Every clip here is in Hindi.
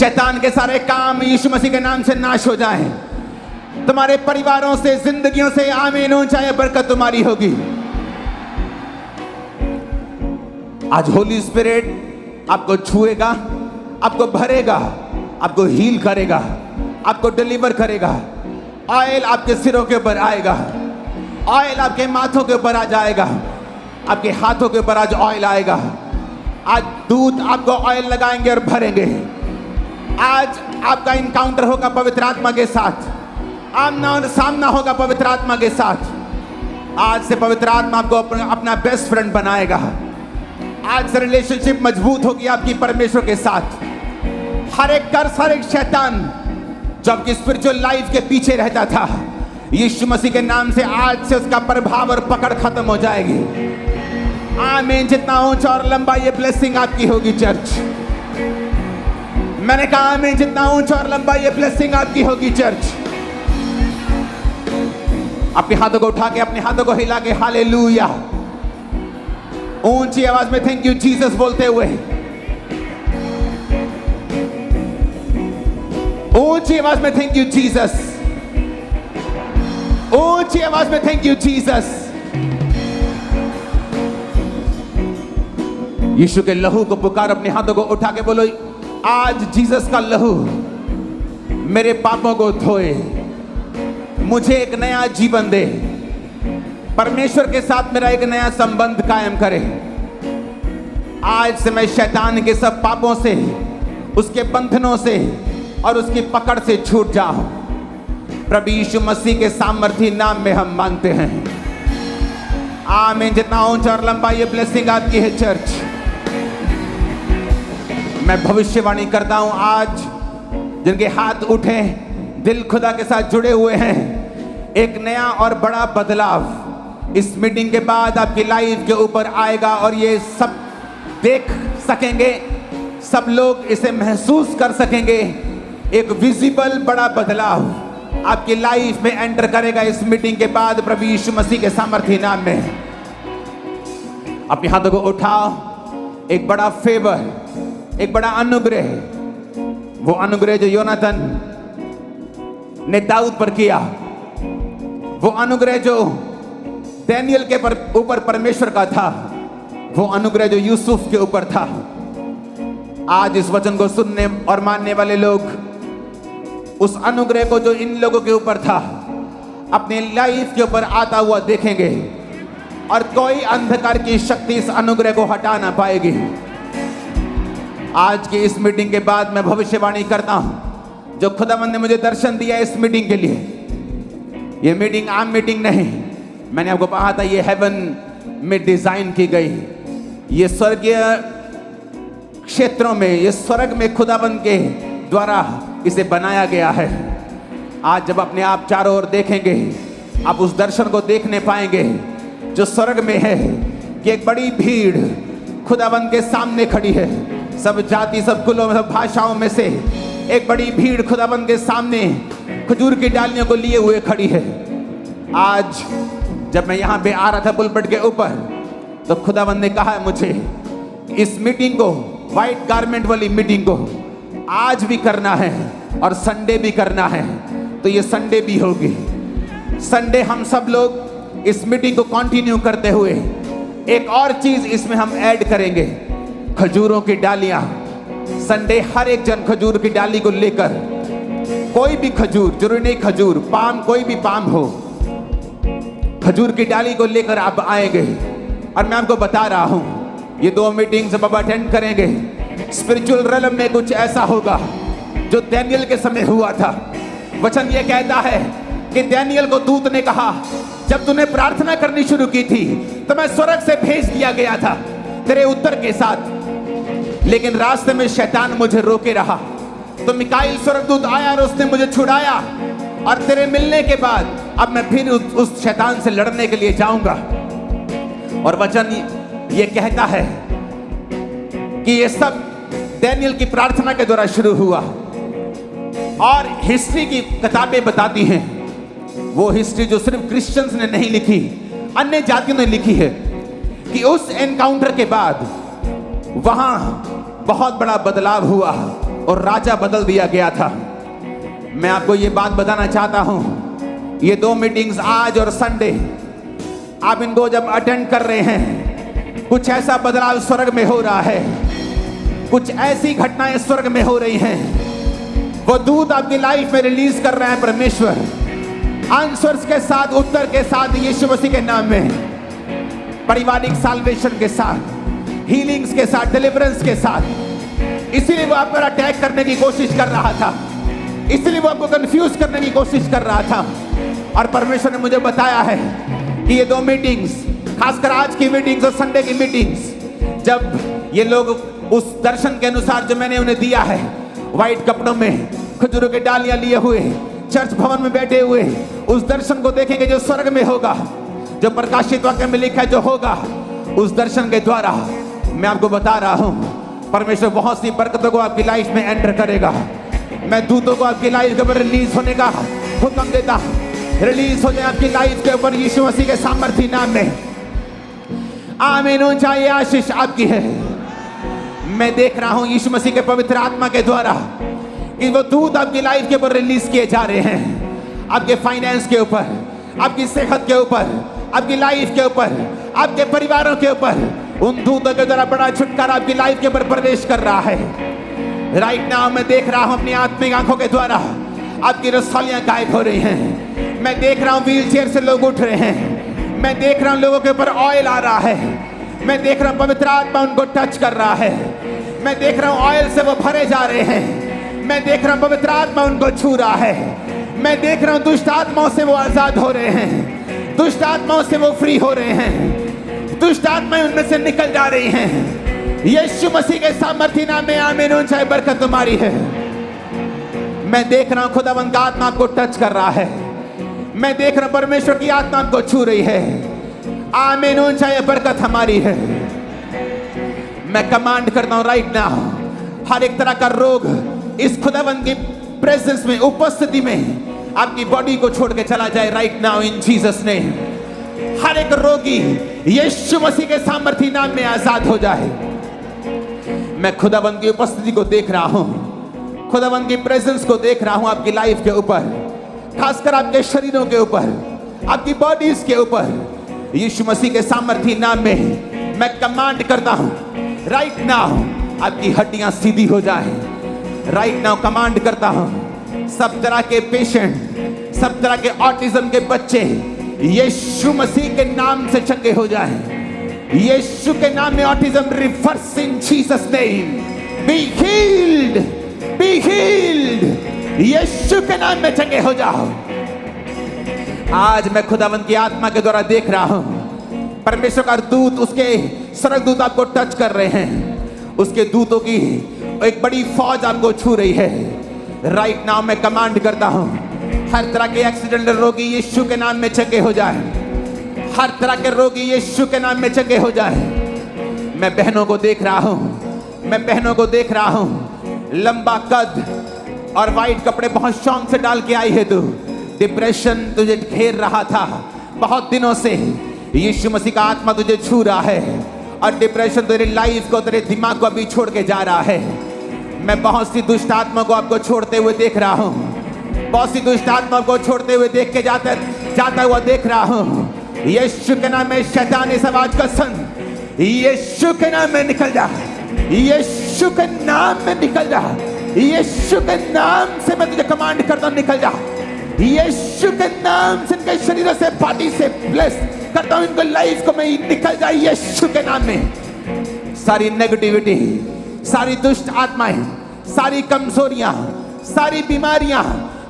शैतान के सारे काम यीशु मसीह के नाम से नाश हो जाएं। तुम्हारे परिवारों से, जिंदगियों से आमीन हो जाए, बरकत तुम्हारी होगी। आज होली स्पिरिट आपको छुएगा, आपको भरेगा, आपको हील करेगा, आपको डिलीवर करेगा। ऑयल आपके सिरों के ऊपर आएगा, ऑयल आपके माथों के ऊपर आ जाएगा, आपके हाथों के ऊपर आज ऑयल आएगा। आज दूत आपको ऑयल लगाएंगे और भरेंगे। आज आपका इनकाउंटर होगा पवित्र आत्मा के साथ, आमना और सामना होगा पवित्र आत्मा के साथ। आज से पवित्र आत्मा आपको अपना बेस्ट फ्रेंड बनाएगा। आज से रिलेशनशिप मजबूत होगी आपकी परमेश्वर के साथ। हर एक कर्स, हर एक शैतान जो आपकी स्पिरिचुअल लाइफ के पीछे रहता था, यीशु मसीह के नाम से आज से उसका प्रभाव और पकड़ खत्म हो जाएगी। आमीन। जितना ऊंचा और लंबा ये ब्लेसिंग आपकी होगी चर्च। मैंने कहा आमीन। जितना ऊंचा और लंबा ये ब्लेसिंग आपकी होगी चर्च। अपने हाथों को उठा के, अपने हाथों को हिला के हालेलुया, ऊंची आवाज में थैंक यू जीसस बोलते हुए, ऊंची आवाज में थैंक यू जीसस, ऊंची आवाज में थैंक यू जीसस। यीशु के लहू को पुकार, अपने हाथों को उठा के बोलो, आज जीसस का लहू मेरे पापों को धोए, मुझे एक नया जीवन दे, परमेश्वर के साथ मेरा एक नया संबंध कायम करे। आज से मैं शैतान के सब पापों से, उसके बंधनों से और उसकी पकड़ से छूट जाऊं। प्रभु यीशु मसीह के सामर्थी नाम में हम मांगते हैं, आमीन। जितना ऊंचा और लंबा ये ब्लेसिंग आपकी है चर्च। मैं भविष्यवाणी करता हूं, आज जिनके हाथ उठे, दिल खुदा के साथ जुड़े हुए हैं, एक नया और बड़ा बदलाव इस मीटिंग के बाद आपकी लाइफ के ऊपर आएगा और ये सब देख सकेंगे, सब लोग इसे महसूस कर सकेंगे। एक विजिबल बड़ा बदलाव आपकी लाइफ में एंटर करेगा इस मीटिंग के बाद, प्रभु यीशु मसीह के सामर्थी नाम में। अपने हाथों को उठाओ। एक बड़ा फेवर, एक बड़ा अनुग्रह, वो अनुग्रह जो योनाथन ने दाऊद पर किया, वो अनुग्रह जो दानियल के ऊपर परमेश्वर का था, वो अनुग्रह जो यूसुफ के ऊपर था, आज इस वचन को सुनने और मानने वाले लोग उस अनुग्रह को जो इन लोगों के ऊपर था अपने लाइफ के ऊपर आता हुआ देखेंगे और कोई अंधकार की शक्ति इस अनुग्रह को हटा ना पाएगी। आज की इस मीटिंग के बाद मैं भविष्यवाणी करता हूं, जो खुदावंद ने मुझे दर्शन दिया इस मीटिंग के लिए, ये मीटिंग आम मीटिंग नहीं, मैंने आपको कहा था ये हेवन में डिजाइन की गई, ये स्वर्गीय क्षेत्रों में, ये स्वर्ग में खुदावंद के द्वारा इसे बनाया गया है। आज जब अपने आप चारों ओर देखेंगे, आप उस दर्शन को देखने पाएंगे जो स्वर्ग में है कि एक बड़ी भीड़ खुदावंद के सामने खड़ी है। सब जाति, सब कुलों, सब भाषाओं में से एक बड़ी भीड़ खुदावंद के सामने खजूर की डालियों को लिए हुए खड़ी है। आज जब मैं यहाँ पे आ रहा था पुलपट के ऊपर, तो खुदावंद ने कहा मुझे इस मीटिंग को, व्हाइट गारमेंट वाली मीटिंग को आज भी करना है और संडे भी करना है, तो ये संडे भी होगी। संडे हम सब लोग इस मीटिंग को कंटिन्यू करते हुए एक और चीज इसमें हम ऐड करेंगे, खजूरों की डालियां। संडे हर एक जन खजूर की डाली को लेकर, कोई भी खजूर, जरूरी नहीं खजूर, पाम, कोई भी पाम हो, खजूर की डाली को लेकर आप आएंगे। और मैं आपको बता रहा हूं, ये 2 मीटिंग जब आप अटेंड करेंगे, स्पिरिचुअल रेलम में कुछ ऐसा होगा जो दानियल के समय हुआ था। वचन ये कहता है कि दानियल को दूत ने कहा, जब तूने प्रार्थना करनी शुरू की थी तो मैं स्वर्ग से भेज दिया गया था तेरे उत्तर के साथ, लेकिन रास्ते में शैतान मुझे रोके रहा, तो मिकाईल स्वर्गदूत आया और उसने मुझे छुड़ाया, और तेरे मिलने के बाद अब मैं फिर उस शैतान से लड़ने के लिए जाऊंगा। और वचन ये कहता है कि ये सब दानियल की प्रार्थना के द्वारा शुरू हुआ। और हिस्ट्री की किताबें बताती हैं, वो हिस्ट्री जो सिर्फ क्रिश्चियंस ने नहीं लिखी, अन्य जातियों ने लिखी है, कि उस एनकाउंटर के बाद वहां बहुत बड़ा बदलाव हुआ। और राजा बदल दिया गया था। मैं आपको ये बात बताना चाहता हूं, ये 2 मीटिंग्स आज और संडे, आप इनको जब अटेंड कर रहे हैं, कुछ ऐसा बदलाव स्वर्ग में हो रहा है, कुछ ऐसी घटनाएं स्वर्ग में हो रही हैं। वो दूत आपकी लाइफ में रिलीज कर रहे हैं परमेश्वर, आंसर्स के साथ, उत्तर के साथ, यीशु मसीह के नाम में, पारिवारिक साल्वेशन के साथ, हीलिंग्स के साथ, डिलीवरेंस के साथ। इसीलिए वो आप पर अटैक करने की कोशिश कर रहा था, इसलिए वो आपको कंफ्यूज करने की कोशिश कर रहा था। और परमेश्वर ने मुझे बताया है कि ये 2 मीटिंग्स, खासकर आज की मीटिंग्स और संडे की मीटिंग्स, जब ये लोग उस दर्शन के अनुसार जो मैंने उन्हें दिया है, व्हाइट कपड़ों में खजूरों के डालियां लिए हुए चर्च भवन में बैठे हुए, उस दर्शन को देखेंगे जो स्वर्ग में होगा, जो प्रकाशित वाक्य में लिखा है जो होगा। उस दर्शन के द्वारा मैं आपको बता रहा हूं, परमेश्वर बहुत सी बरकतों को आपकी लाइफ में एंटर करेगा। मैं दूतों को आपकी लाइफ के ऊपर रिलीज होने का हुक्म देता, रिलीज हो जाए आपकी लाइफ के ऊपर यीशु मसीह के सामर्थी नाम में। आमीन। ऊंचा ये आशीष आपकी है। मैं देख रहा हूं यीशु मसीह के पवित्र आत्मा के द्वारा कि वो दूत आपकी लाइफ के ऊपर रिलीज किए जा रहे हैं, आपके फाइनेंस के ऊपर, आपकी सेहत के ऊपर, आपकी लाइफ के ऊपर, आपके परिवारों के ऊपर। उन दूतों के द्वारा बड़ा छुटकारा आपकी लाइफ के ऊपर प्रवेश कर रहा है। राइट नाउ मैं देख रहा हूं अपनी आत्मिक आंखों के द्वारा आपकी रसौलियां गायब हो रही हैं। मैं देख रहा हूं व्हील चेयर से लोग उठ रहे हैं। मैं देख रहा हूं लोगों के ऊपर ऑयल आ रहा है। मैं देख रहा हूं पवित्र आत्मा उनको टच कर रहा है। मैं देख रहा हूं ऑयल से वो भरे जा रहे हैं। मैं देख रहा हूं पवित्र आत्मा उनको छू रहा है। मैं देख रहा हूं दुष्ट आत्माओं से वो आजाद हो रहे हैं, दुष्ट आत्माओं से वो फ्री हो रहे हैं, दुष्ट आत्माएं उनमें से निकल जा रही हैं। यीशु मसीह के सामर्थी नाम में आमीन। ऊंचाई बरकत तुम्हारी है। मैं देख रहा हूं खुदावंद का आत्मा आपको टच कर रहा है। मैं देख रहा हूं परमेश्वर की आत्मा आपको छू रही है। आमीन। ऊंचाई बरकत हमारी है। मैं कमांड करता हूं राइट नाउ, हर एक तरह का रोग इस खुदावंद की प्रेजेंस में, उपस्थिति में आपकी बॉडी को छोड़ के चला जाए right now in Jesus name. हर एक रोगी यीशु मसीह के सामर्थी नाम में आजाद हो जाए। मैं खुदावंद की उपस्थिति को देख रहा हूं, खुदावंद की प्रेजेंस को देख रहा हूं आपकी लाइफ के ऊपर, खासकर आपके शरीरों के ऊपर, आपकी बॉडीज के ऊपर। यीशु मसीह के सामर्थी नाम में मैं कमांड करता हूं राइट नाउ आपकी हड्डियां सीधी हो जाए। राइट नाउ कमांड करता हूं सब तरह के पेशेंट, सब तरह के ऑटिज्म के बच्चे यीशु मसीह के नाम से चंगे हो जाएं। यीशु के नाम में autism reverse in Jesus name. Be healed, be healed. यीशु के नाम में चंगे हो जाओ। आज मैं खुदावंद की आत्मा के द्वारा देख रहा हूं परमेश्वर का दूत, उसके स्वर्गदूत आपको टच कर रहे हैं। उसके दूतों की एक बड़ी फौज आपको छू रही है। राइट नाउ मैं कमांड करता हूं हर तरह के एक्सीडेंटल रोगी यीशु के नाम में चंगे हो जाए। हर तरह के रोगी यीशु के नाम में चंगे हो जाए। मैं बहनों को देख रहा हूं, मैं बहनों को देख रहा हूं, लंबा कद और वाइट कपड़े बहुत शौक से डाल के आई है तू। डिप्रेशन तुझे घेर रहा था बहुत दिनों से, यीशु मसीह का आत्मा तुझे छू रहा है और डिप्रेशन तेरी लाइफ को, तेरे दिमाग को अभी छोड़ के जा रहा है। मैं बहुत सी दुष्ट आत्मा को आपको छोड़ते हुए देख रहा हूं, बहुत सी दुष्ट आत्मा को छोड़ते हुए देख के जाता हुआ देख रहा हूं। यीशु के नाम में शैतान इस आवाज का सुन, यीशु के नाम में निकल जा, यीशु के नाम में निकल जा, यीशु के नाम से मैं तुझे कमांड करता हूं निकल जा। यीशु के नाम से इनके शरीर से, बॉडी से ब्लेस करता हूं, इनके लाइफ को मैं निकल जाए यीशु के नाम में। सारी नेगेटिविटी, सारी दुष्ट आत्माएं, सारी कमजोरियां, सारी बीमारियां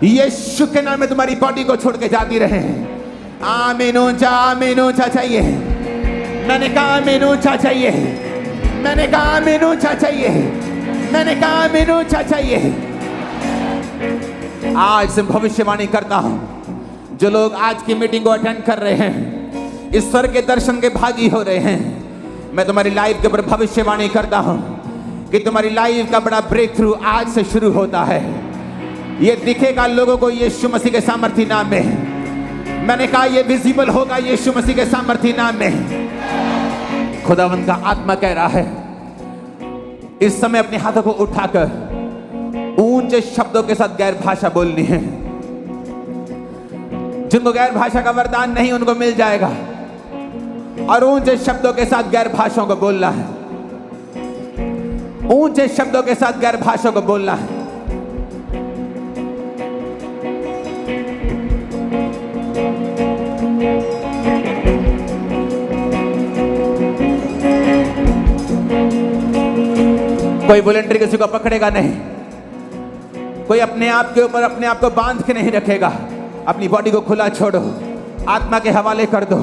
यीशु के नाम में तुम्हारी बॉडी को छोड़ के जाती रहे। आमीन। ऊंचा चाहिए। मैंने कहा आमीन ऊंचा चाहिए। मैंने कहा आमीन ऊंचा चाहिए। मैंने कहा आमीन ऊंचा चाहिए। आज से भविष्यवाणी करता हूं, जो लोग आज की मीटिंग को अटेंड कर रहे हैं, ईश्वर के दर्शन के भागी हो रहे हैं, मैं तुम्हारी लाइफ के ऊपर भविष्यवाणी करता हूं कि तुम्हारी लाइफ का बड़ा ब्रेक थ्रू आज से शुरू होता है। ये दिखेगा लोगों को यीशु मसीह के सामर्थी नाम में। मैंने कहा ये विजिबल होगा यीशु मसीह के सामर्थी नाम में। खुदावंद का आत्मा कह रहा है इस समय अपने हाथों को उठाकर ऊंचे शब्दों के साथ गैर भाषा बोलनी है। जिनको गैर भाषा का वरदान नहीं उनको मिल जाएगा, और ऊंचे शब्दों के साथ गैर भाषाओं को बोलना है। ऊंचे शब्दों के साथ गैर भाषाओं को बोलना है। कोई वॉलंटियर किसी को पकड़ेगा नहीं, कोई अपने आप के ऊपर अपने आप को बांध के नहीं रखेगा। अपनी बॉडी को खुला छोड़ो, आत्मा के हवाले कर दो,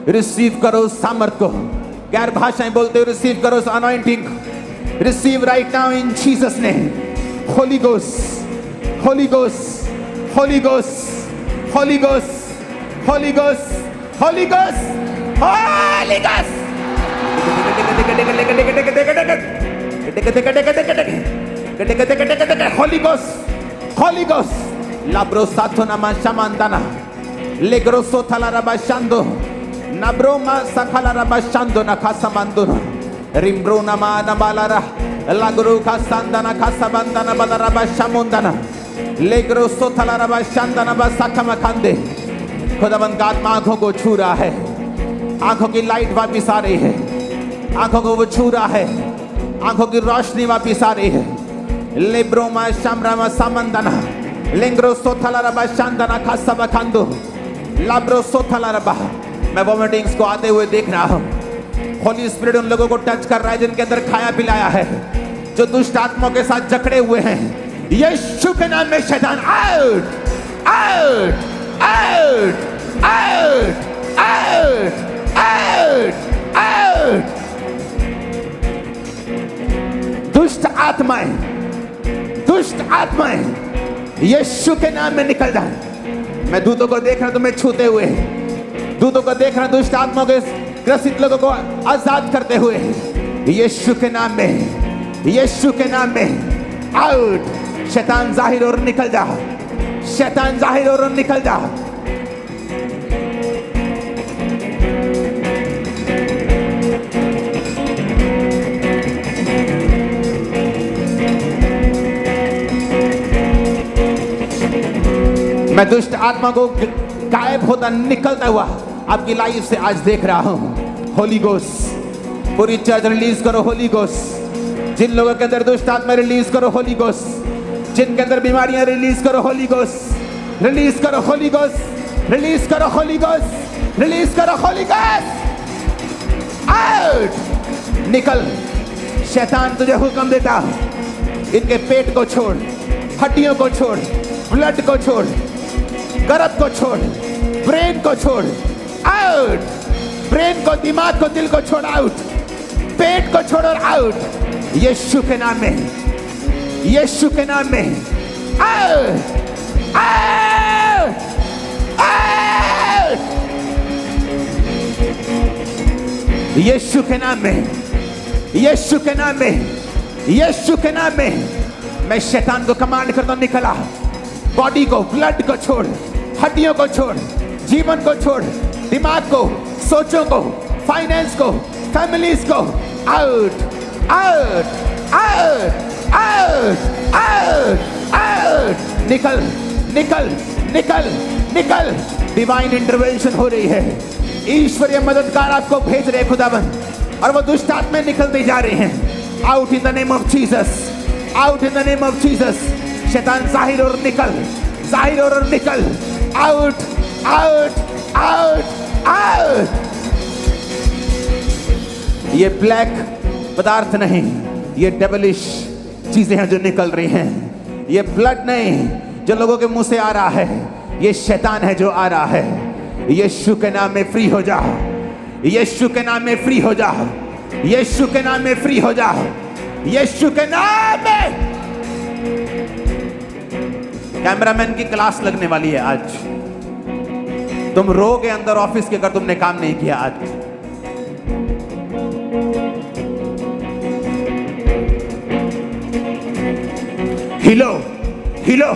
रिसीव करो उस सामर्थ को। गैर भाषाएं बोलते हो, रिसीव करो उस anointing. Receive right now in Jesus name. Holi ghost, holy ghost, holy ghost, holy ghost, holy ghost, holy ghost, holy ghost. Holy Ghost, Holy Ghost, labro satona mashamandana, legro sotala rabashando, nabroma sakala rabashando na kasamanduna, rimbruna mana balara, lagro kasandana kasabandana balarabashamundana, legro sotala rabashandana basakamakande। खुदावंद का आत्मा आंखों को छू रहा है, आंखों की लाइट वापिस आ रही है, आंखों को वो छू रहा है, आंखों की रोशनी वापिस आ रही है। लेब्रोमा शामरामा सामंदना, लेंग्रो सोथला रबा शांदना खासबा खांदो, लाब्रो सोथला रबा। मैं वॉमिटिंग्स को आते हुए देख रहा हूँ। होली स्पिरिट उन लोगों को टच कर रहा है जिनके अंदर खाया पिलाया है, जो दुष्ट आत्माओं के साथ जकड़े हुए हैं। यीशु के नाम में शैतान out, out, out, out, out, out, out. दुष्ट आत्माएं, दुष्ट आत्माएं यीशु के नाम में निकल जाए। मैं दूतों को देख रहा हूं तुम्हें छूते हुए, दूतों को देख रहा हूं दुष्ट आत्माओं के ग्रसित लोगों को आजाद करते हुए। यीशु के नाम में, यीशु के नाम में आउट। शैतान जाहिर और निकल जा, शैतान जाहिर और निकल जा। मैं दुष्ट आत्मा को गायब होता निकलता हुआ आपकी लाइफ से आज देख रहा हूं। होली गोस्ट, पूरी चर्च रिलीज करो होली गोस्ट। जिन लोगों के अंदर दुष्ट आत्मा रिलीज करो होली गोस्ट। जिनके अंदर बीमारियां रिलीज करो होली गोस्ट, रिलीज करो होली गोस्ट, रिलीज करो होली गोस्ट, रिलीज करो होली गोस्ट। आउट, निकल। शैतान तुझे हुक्म देता, इनके पेट को छोड़, हड्डियों को छोड़, ब्लड को छोड़, गर्भ को छोड़, ब्रेन को छोड़। आउट, ब्रेन को, दिमाग को, दिल को छोड़। आउट, पेट को छोड़ और आउट। यीशु के नाम में, यीशु के नाम में आउट, आउट, आउट। यीशु के नाम में, यीशु के नाम में, यीशु के नाम में मैं शैतान को कमांड करता हूं, निकला। बॉडी को, ब्लड को छोड़, हड्डियों को छोड़, जीवन को छोड़, दिमाग को, सोचों को, फाइनेंस को, फैमिलीज को। Out, out, out, out, out, out. निकल, निकल, निकल, निकल। डिवाइन इंटरवेंशन हो रही है। ईश्वरीय मददगार आपको भेज रहे खुदाबंद, और वो दुष्ट आत्माएं निकलती जा रही हैं। Out in the name of Jesus, out in the name of Jesus. शैतान जाहिर और निकल, जाहिर और निकल। Out, out, out, out. ये ब्लैक पदार्थ नहीं, ये डेविलिश चीजें हैं जो निकल रही हैं। ये ब्लड नहीं जो लोगों के मुंह से आ रहा है, ये शैतान है जो आ रहा है। यीशु के नाम में फ्री हो जा, यीशु के नाम में फ्री हो जा, यीशु के नाम में फ्री हो जा, यीशु के नाम में। कैमरामैन की क्लास लगने वाली है आज। तुम रोगे अंदर ऑफिस के, अगर तुमने काम नहीं किया आज। हिलो, हिलो।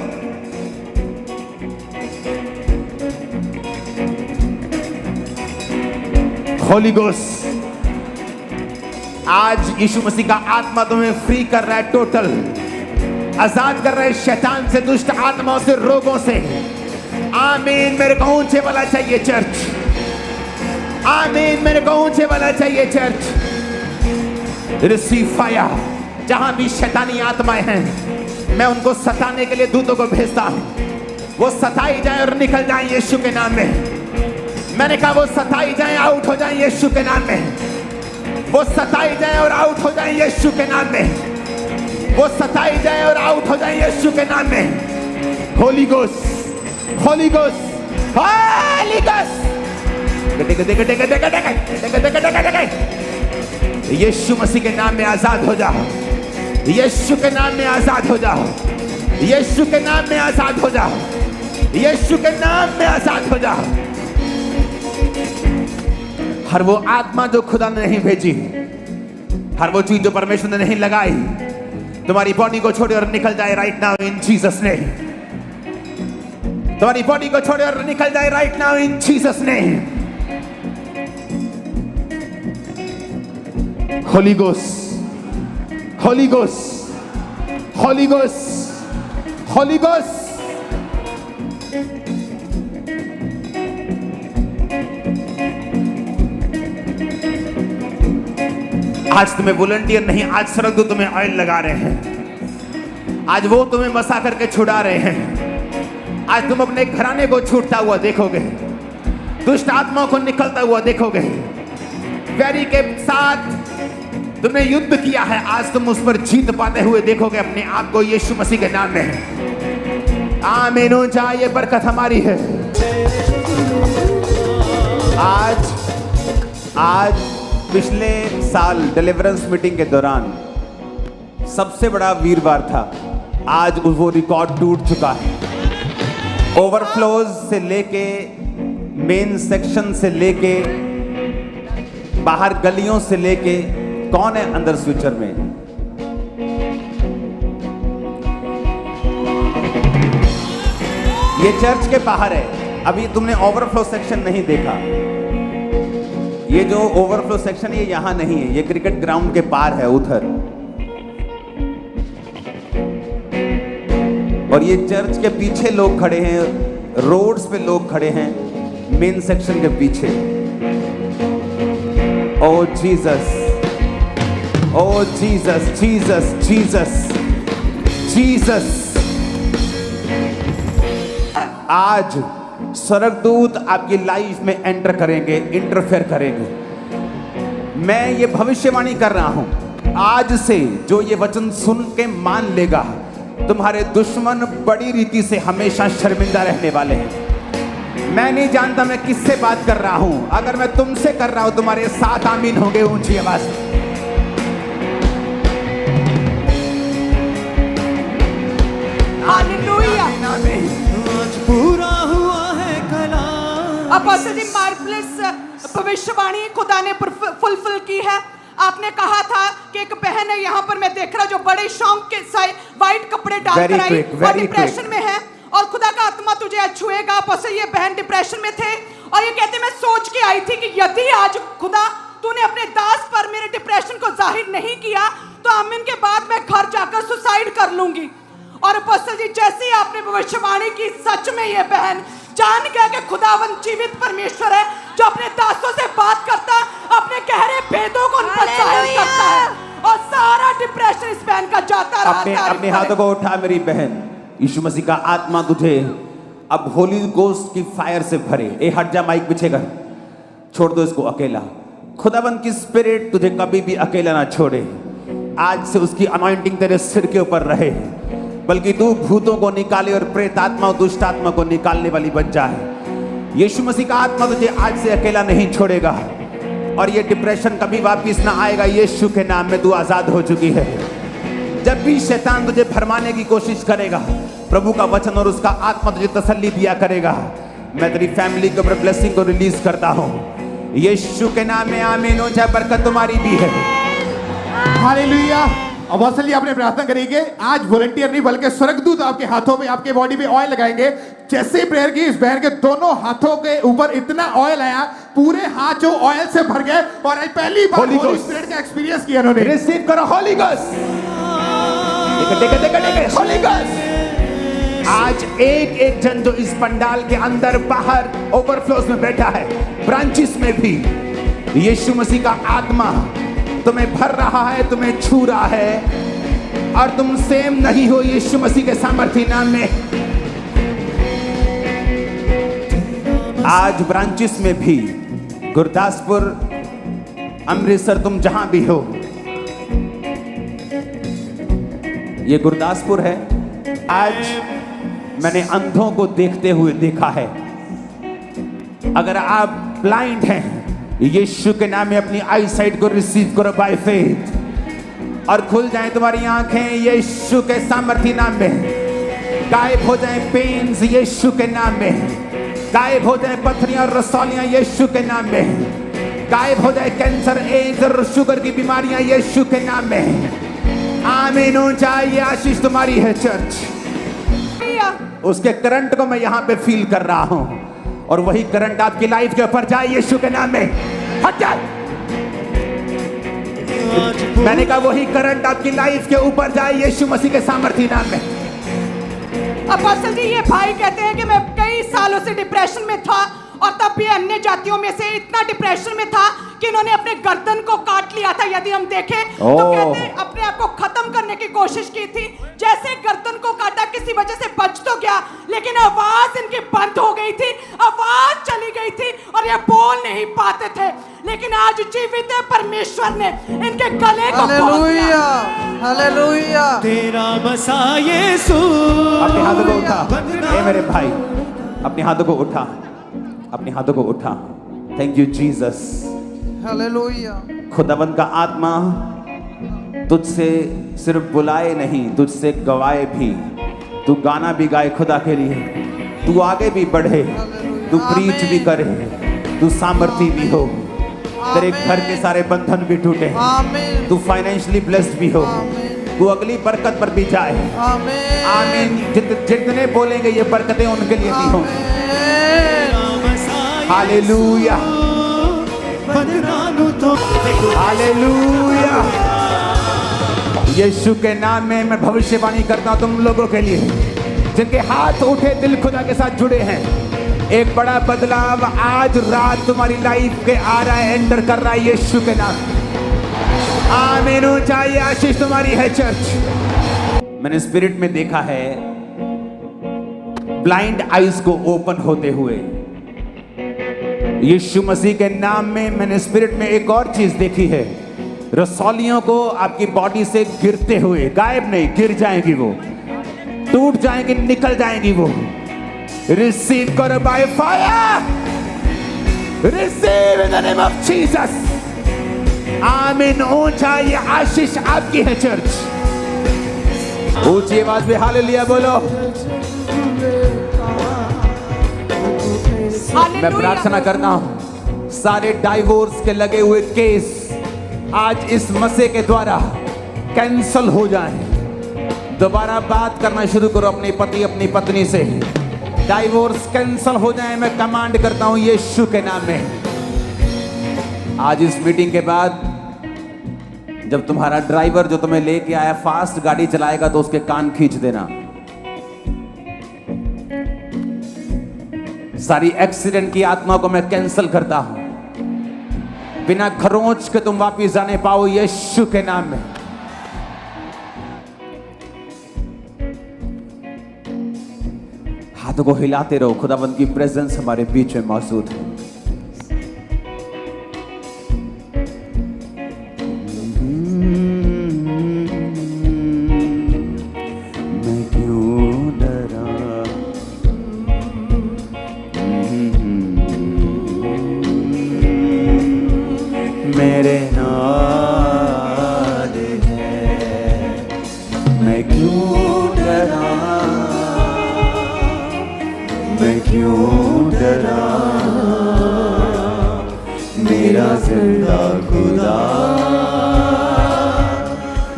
होली गोस्ट, आज यीशु मसीह का आत्मा तुम्हें फ्री कर रहा है। टोटल आजाद कर रहे शैतान से, दुष्ट आत्माओं से, रोगों से। आमीन। मेरे को ऊंचे वाला चाहिए चर्च। आमीन। मेरे को ऊंचे वाला चाहिए चर्च। Receive fire. जहां भी शैतानी आत्माएं हैं, मैं उनको सताने के लिए दूतों को भेजता हूं। वो सताई जाए और निकल जाए यीशु के नाम में। मैंने कहा वो सताई जाए, आउट हो जाए यीशु के नाम में। वो सताई जाए और आउट हो जाए यीशु के नाम में। वो सताई जाए और आउट हो जाए यीशु के नाम में। Holy ghost, holy ghost, holy ghost. यीशु मसीह के नाम में आजाद हो जाओ। यीशु के नाम में आजाद हो जाओ। यीशु के नाम में आजाद हो जाओ। यीशु के नाम में आजाद हो जाओ। हर वो आत्मा जो खुदा ने नहीं भेजी, हर वो चीज जो परमेश्वर ने नहीं लगाई, तुम्हारी बॉडी को छोड़े और निकल जाए right now in Jesus name. तुम्हारी बॉडी को छोड़े और निकल जाए right now in Jesus name. Holi ghost, holy ghost, holy ghost, holy ghost. आज तुम्हें वॉलंटियर नहीं, आज स्वर्गदूत तुम्हें ऑयल लगा रहे हैं। आज वो तुम्हें मसा करके छुड़ा रहे हैं। आज तुम अपने घराने को छूटता हुआ देखोगे, दुष्ट आत्माओं को निकलता हुआ देखोगे। वैरी के साथ तुमने युद्ध किया है, आज तुम उस पर जीत पाते हुए देखोगे अपने आप को यीशु मसीह के नाम में। आमीन। ऊंचा ये बरकत हमारी है। आज पिछले साल डिलीवरेंस मीटिंग के दौरान सबसे बड़ा वीरवार था। आज वो रिकॉर्ड टूट चुका है। ओवरफ्लोज से लेके, मेन सेक्शन से लेके, बाहर गलियों से लेके, कौन है अंदर स्विचर में? ये चर्च के बाहर है। अभी तुमने ओवरफ्लो सेक्शन नहीं देखा। ये जो ओवरफ्लो सेक्शन ये यहां नहीं है, ये क्रिकेट ग्राउंड के पार है उधर। और ये चर्च के पीछे लोग खड़े हैं, रोड्स पे लोग खड़े हैं, मेन सेक्शन के पीछे। ओ जीसस, ओ जीसस, जीसस, जीसस, जीसस। आज स्वर्गदूत आपकी लाइफ में एंटर करेंगे, इंटरफेयर करेंगे। मैं ये भविष्यवाणी कर रहा हूं, आज से जो ये वचन सुन के मान लेगा, तुम्हारे दुश्मन बड़ी रीति से हमेशा शर्मिंदा रहने वाले हैं। मैं नहीं जानता मैं किससे बात कर रहा हूं। अगर मैं तुमसे कर रहा हूं, तुम्हारे साथ आमीन होंगे ऊंची आवाज में। हालेलुया। पूरा हुआ है कलाम। अपोस्टल मार्कलेस भविष्यवाणी खुदा ने फुलफिल की है। आपने कहा था कि एक बहन है यहाँ पर, मैं देख रहा जो बड़े शौक के साथ व्हाइट कपड़े डालकर आई और डिप्रेशन में है, और खुदा का आत्मा तुझे छुएगा। अपोस्टल ये बहन डिप्रेशन में थे और ये कहते मैं सोच के आई थी कि यदि आज खुदा तूने अपने दास पर मेरे डिप्रेशन को जाहिर नहीं किया तो आमीन के बाद मैं घर जाकर सुसाइड कर लूंगी। और अपोस्टल जी जैसे ही आपने भविष्यवाणी की, सच में ये बहन जान गया कि खुदावन जीवित परमेश्वर है जो अपने दासों से बात करता, अपने गहरे भेदों को उन पर जाहिर करता है, और सारा डिप्रेशन इस बहन का जाता रहा। अपने हाथों को उठा मेरी बहन। यीशु मसीह का आत्मा तुझे अब होली गोस्ट की फायर से भरे। ए हट जा, माइक पीछे कर, छोड़ दो इसको अकेला। खुदावन की स्पिरिट तुझे कभी भी अकेला ना छोड़े। आज से उसकी अनॉइंटिंग तेरे सिर के ऊपर रहे, बल्कि तू भूतों को निकाले और प्रेत आत्मा और दुष्ट आत्मा को निकालने वाली बन जाए। यीशु मसीह का आत्मा तुझे आज से अकेला नहीं छोड़ेगा और ये डिप्रेशन कभी वापस ना आएगा। यीशु के नाम में तू आजाद हो चुकी है। जब भी शैतान तुझे भरमाने की कोशिश करेगा, प्रभु का वचन और उसका आत्मा तुझे तसल्ली दिया करेगा। मैं तेरी फैमिली के ऊपर ब्लेसिंग को रिलीज करता हूँ यीशु के नाम में। आमीन हो जाए, बरकत तुम्हारी भी है। हालेलुया। अब असली आपने प्रार्थना करेंगे, आज वॉलंटियर नहीं बल्कि स्वर्गदूत आपके हाथों में, आपके बॉडी पे ऑयल लगाएंगे। जैसे ही प्रेयर की, इस बहन के दोनों हाथों के ऊपर इतना ऑयल आया, पूरे हाथ जो ऑयल से भर गए और आज पहली बार होली स्पिरिट का एक्सपीरियंस किया उन्होंने। रिसीव करो होली गोस्ट। Holy ghost. आज एक एक जन जो इस पंडाल के अंदर बाहर ओवरफ्लोज में बैठा है, ब्रांचेस में भी यीशु मसीह का आत्मा तुम्हें भर रहा है, तुम्हें छू रहा है और तुम सेम नहीं हो यीशु मसीह के सामर्थी नाम में। आज ब्रांचेस में भी, गुरदासपुर, अमृतसर, तुम जहां भी हो, ये गुरदासपुर है। आज मैंने अंधों को देखते हुए देखा है। अगर आप ब्लाइंड हैं, यीशु के नाम में अपनी आई साइट को रिसीव करो बाय फेथ और खुल जाएं तुम्हारी आंखें यीशु के सामर्थी नाम में। गायब हो जाएं पेन्स यीशु के नाम में। गायब हो जाएं पथरियां और रसौलियां यीशु के नाम में। गायब हो जाए कैंसर, एड्स और शुगर की बीमारियां यीशु के नाम में। आमीन हो जाए। ये आशीष तुम्हारी है चर्च। उसके करंट को मैं यहां पे फील कर रहा हूं और वही करंट आपकी लाइफ के ऊपर जाए यीशु के नाम में। हट जाए। मैंने कहा वही करंट आपकी लाइफ के ऊपर जाए यीशु मसीह के सामर्थी नाम में। अपोस्टल जी, ये भाई कहते हैं कि मैं कई सालों से डिप्रेशन में था और तब भी अन्य जातियों में से इतना डिप्रेशन में था कि इन्होंने अपने गर्दन को काट लिया था। यदि हम देखें तो कहते हैं अपने आप को खत्म करने की कोशिश की थी। जैसे गर्दन को काटा, किसी वजह से बच तो गया, लेकिन आवाज इनकी बंद हो गई थी, आवाज चली गई थी और ये बोल नहीं पाते थे। लेकिन आज जीवित है परमेश्वर ने इनके गले को खोल दिया। हालेलुया, तेरा बसा यीशु। अपने हाथों को उठा, ए मेरे भाई, अपने हाथों को उठा, अपने हाथों को उठा। Thank you Jesus. हालेलुया। खुदावंद का आत्मा तुझसे सिर्फ बुलाए नहीं, तुझसे गवाए भी। तू गाना भी गाए खुदा के लिए, तू आगे भी बढ़े, तू प्रीच भी करे, तू सामर्थी भी हो, तेरे घर के सारे बंधन भी टूटे, तू फाइनेंशियली ब्लेस्ड भी हो, तू अगली बरकत पर भी जाए। आमीन। जितने बोलेंगे ये बरकतें उनके लिए भी हो। Hallelujah, hallelujah. यीशु के नाम में मैं भविष्यवाणी करता हूं तुम लोगों के लिए जिनके हाथ उठे, दिल खुदा के साथ जुड़े हैं। एक बड़ा बदलाव आज रात तुम्हारी लाइफ के आ रहा है, एंटर कर रहा है यीशु के नाम। आमीन हो जाए। आशीष तुम्हारी है चर्च। मैंने स्पिरिट में देखा है ब्लाइंड आईज को ओपन होते हुए। यीशु मसीह के नाम में मैंने स्पिरिट में एक और चीज देखी है, रसौलियों को आपकी बॉडी से गिरते हुए, गायब नहीं, गिर जाएंगी, वो टूट जाएंगी, निकल जाएंगी वो। रिसीव करो by fire, receive in the name of Jesus. आमीन हो जाए। ये आशीष आपकी है चर्च। ऊंची आवाज में हालेलुया बोलो। मैं प्रार्थना करता हूं सारे डाइवोर्स के लगे हुए केस आज इस मसीह के द्वारा कैंसल हो जाएं। दोबारा बात करना शुरू करो अपने पति अपनी पत्नी से। डाइवोर्स कैंसल हो जाए, मैं कमांड करता हूं यीशु के नाम में। आज इस मीटिंग के बाद जब तुम्हारा ड्राइवर जो तुम्हें लेके आया फास्ट गाड़ी चलाएगा तो उसके कान खींच देना। सारी एक्सीडेंट की आत्मा को मैं कैंसल करता हूं। बिना खरोंच के तुम वापिस जाने पाओ यीशु के नाम में। हाथों को हिलाते रहो, खुदावंद की प्रेजेंस हमारे बीच में मौजूद है। मैं क्यों डरा, मेरे नाल है, मैं क्यों डरा, मैं क्यों डरा, मेरा जिंदा खुदा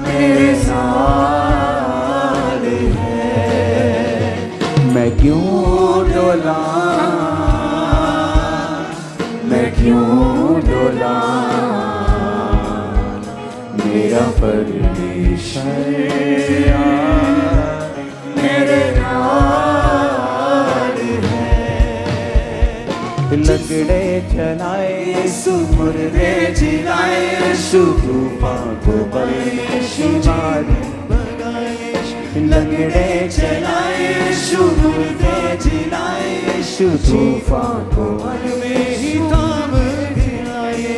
मेरे साथ है। मैं क्यों डोला, मैं क्यों डोला, मेरा परमेश्वर शैया मेरे नाल है। लंगड़े चलाए यीशु, मुर्दे जिलाए यीशु, तूफान को बेशुमार भगाए। लंगड़े चलाए यीशु, मुर्दे जिलाए यीशु, तूफान को पल में ही थाम दिलाए।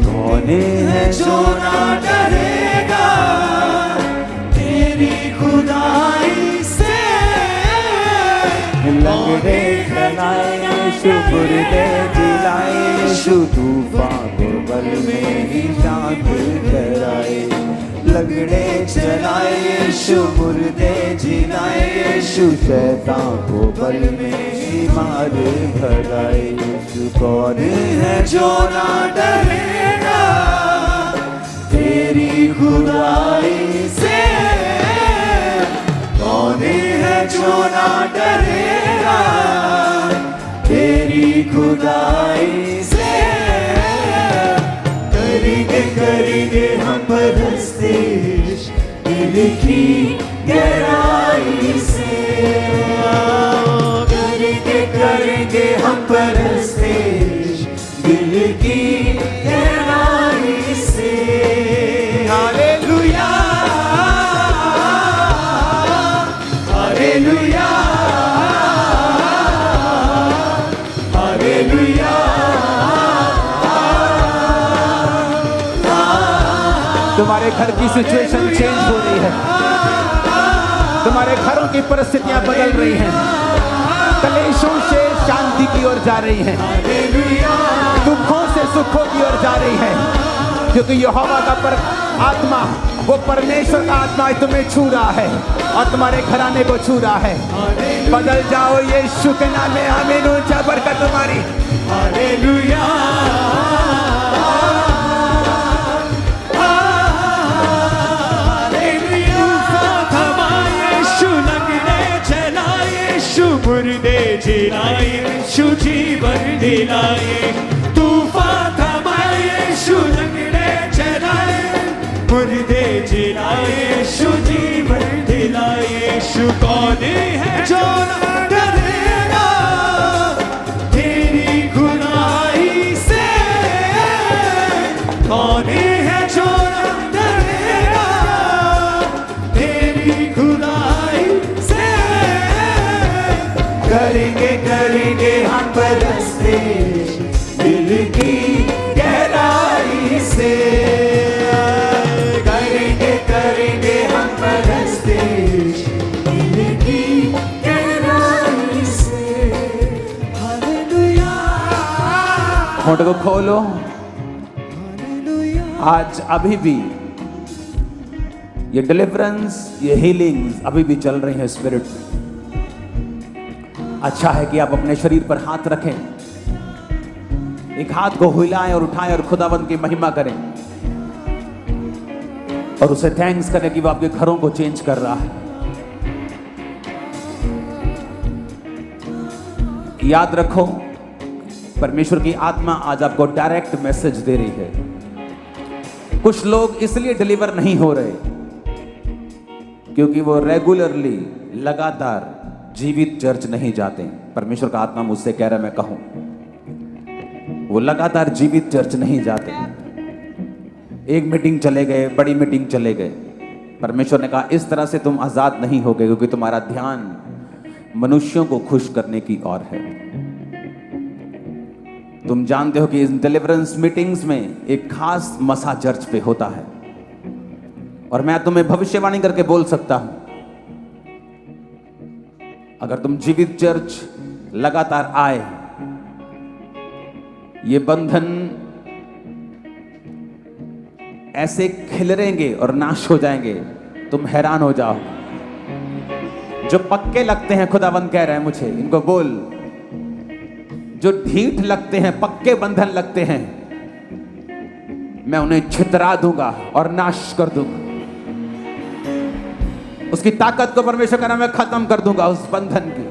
कौन है जो ना डरेगा तेरी खुदाई से। लंगड़े चलाए यीशु, मुर्दे जिलाए यीशु, तूफान को पल में ही शांत कराए। लंगड़े चलाए यीशु, मुर्दे जिलाए यीशु, शैतान को पल में ही मार भगाए। यीशु कौन है जो ना डरेगा तेरी खुदाई से। कौन है जो ना डरेगा तेरी खुदाई से। करेंगे हम परस्तिश दिल की गहराई से। करेंगे हम परस्तिश दिल की गहराई से। Hallelujah hallelujah hallelujah. तुम्हारे घर की सिचुएशन चेंज हो रही है, तुम्हारे घरों की परिस्थितियां बदल रही हैं, कलेशों से शांति की ओर जा रही हैं, दुखों से सुखों की ओर जा रही हैं, क्योंकि यहोवा का आत्मा, वो परमेश्वर का आत्मा तुम्हें छू रहा है और तुम्हारे घराने को छू रहा है। बदल जाओ यीशु के नाम में। आमीन। ऊंचा बरकत तुम्हारी। हालेलुया मुर्दे जिलाए यीशु, जीवन दिलाए। तूफान थमाए यीशु, लंगड़े चलाए। मुर्दे जिलाए यीशु, जीवन दिलाए। यीशु कौन है जो ना डरेगा तेरी खुदाई से। कौन है जो ना डरेगा तेरी खुदाई से। करेंगे हम परस्तिश दिल की गहराई से। करेंगे हम परस्तिश दिल की गहराई से। हालेलुया। होंठ को खोलो। आज अभी भी ये डिलीवरेंस, ये हीलिंग्स अभी भी चल रही है स्पिरिट में। अच्छा है कि आप अपने शरीर पर हाथ रखें, एक हाथ को हिलाएं और उठाएं और खुदावंद की महिमा करें और उसे थैंक्स करें कि वो आपके घरों को चेंज कर रहा है। याद रखो, परमेश्वर की आत्मा आज आपको डायरेक्ट मैसेज दे रही है। कुछ लोग इसलिए डिलीवर नहीं हो रहे क्योंकि वो रेगुलरली, लगातार जीवित चर्च नहीं जाते। परमेश्वर का आत्मा मुझसे कह रहा है, मैं कहूं, वो लगातार जीवित चर्च नहीं जाते। एक मीटिंग चले गए, बड़ी मीटिंग चले गए। परमेश्वर ने कहा इस तरह से तुम आजाद नहीं होगे, क्योंकि तुम्हारा ध्यान मनुष्यों को खुश करने की ओर है। तुम जानते हो कि इस डिलीवरेंस मीटिंग्स में एक खास मसा चर्च पे होता है, और मैं तुम्हें भविष्यवाणी करके बोल सकता हूं, अगर तुम जीवित चर्च लगातार आए, ये बंधन ऐसे खिलरेंगे और नाश हो जाएंगे, तुम हैरान हो जाओ। जो पक्के लगते हैं, खुदावंद कह रहे हैं मुझे, इनको बोल, जो ढीठ लगते हैं, पक्के बंधन लगते हैं, मैं उन्हें छितरा दूंगा और नाश कर दूंगा। उसकी ताकत को परमेश्वर का नाम में खत्म कर दूंगा, उस बंधन की।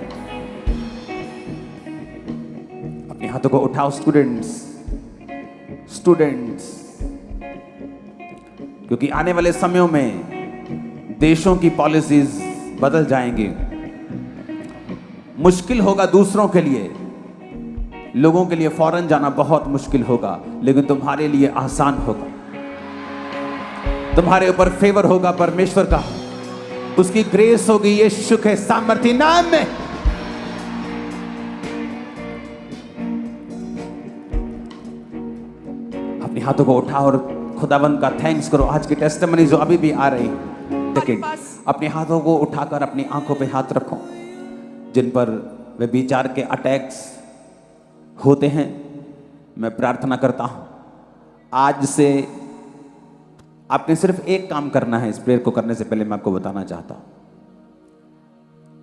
अपने हाथों को उठाओ स्टूडेंट्स, क्योंकि आने वाले समयों में देशों की पॉलिसीज बदल जाएंगी। मुश्किल होगा दूसरों के लिए, लोगों के लिए फॉरेन जाना बहुत मुश्किल होगा, लेकिन तुम्हारे लिए आसान होगा। तुम्हारे ऊपर फेवर होगा परमेश्वर का, उसकी ग्रेस होगी यीशु के सामर्थी नाम में। अपने हाथों को उठाओ और खुदावंद का थैंक्स करो। आज की टेस्टिमनी जो अभी भी आ रही है, अपने हाथों को उठाकर अपनी आंखों पे हाथ रखो। जिन पर वे विचार के अटैक्स होते हैं, मैं प्रार्थना करता हूं आज से आपने सिर्फ एक काम करना है। इस प्रेयर को करने से पहले मैं आपको बताना चाहता हूं,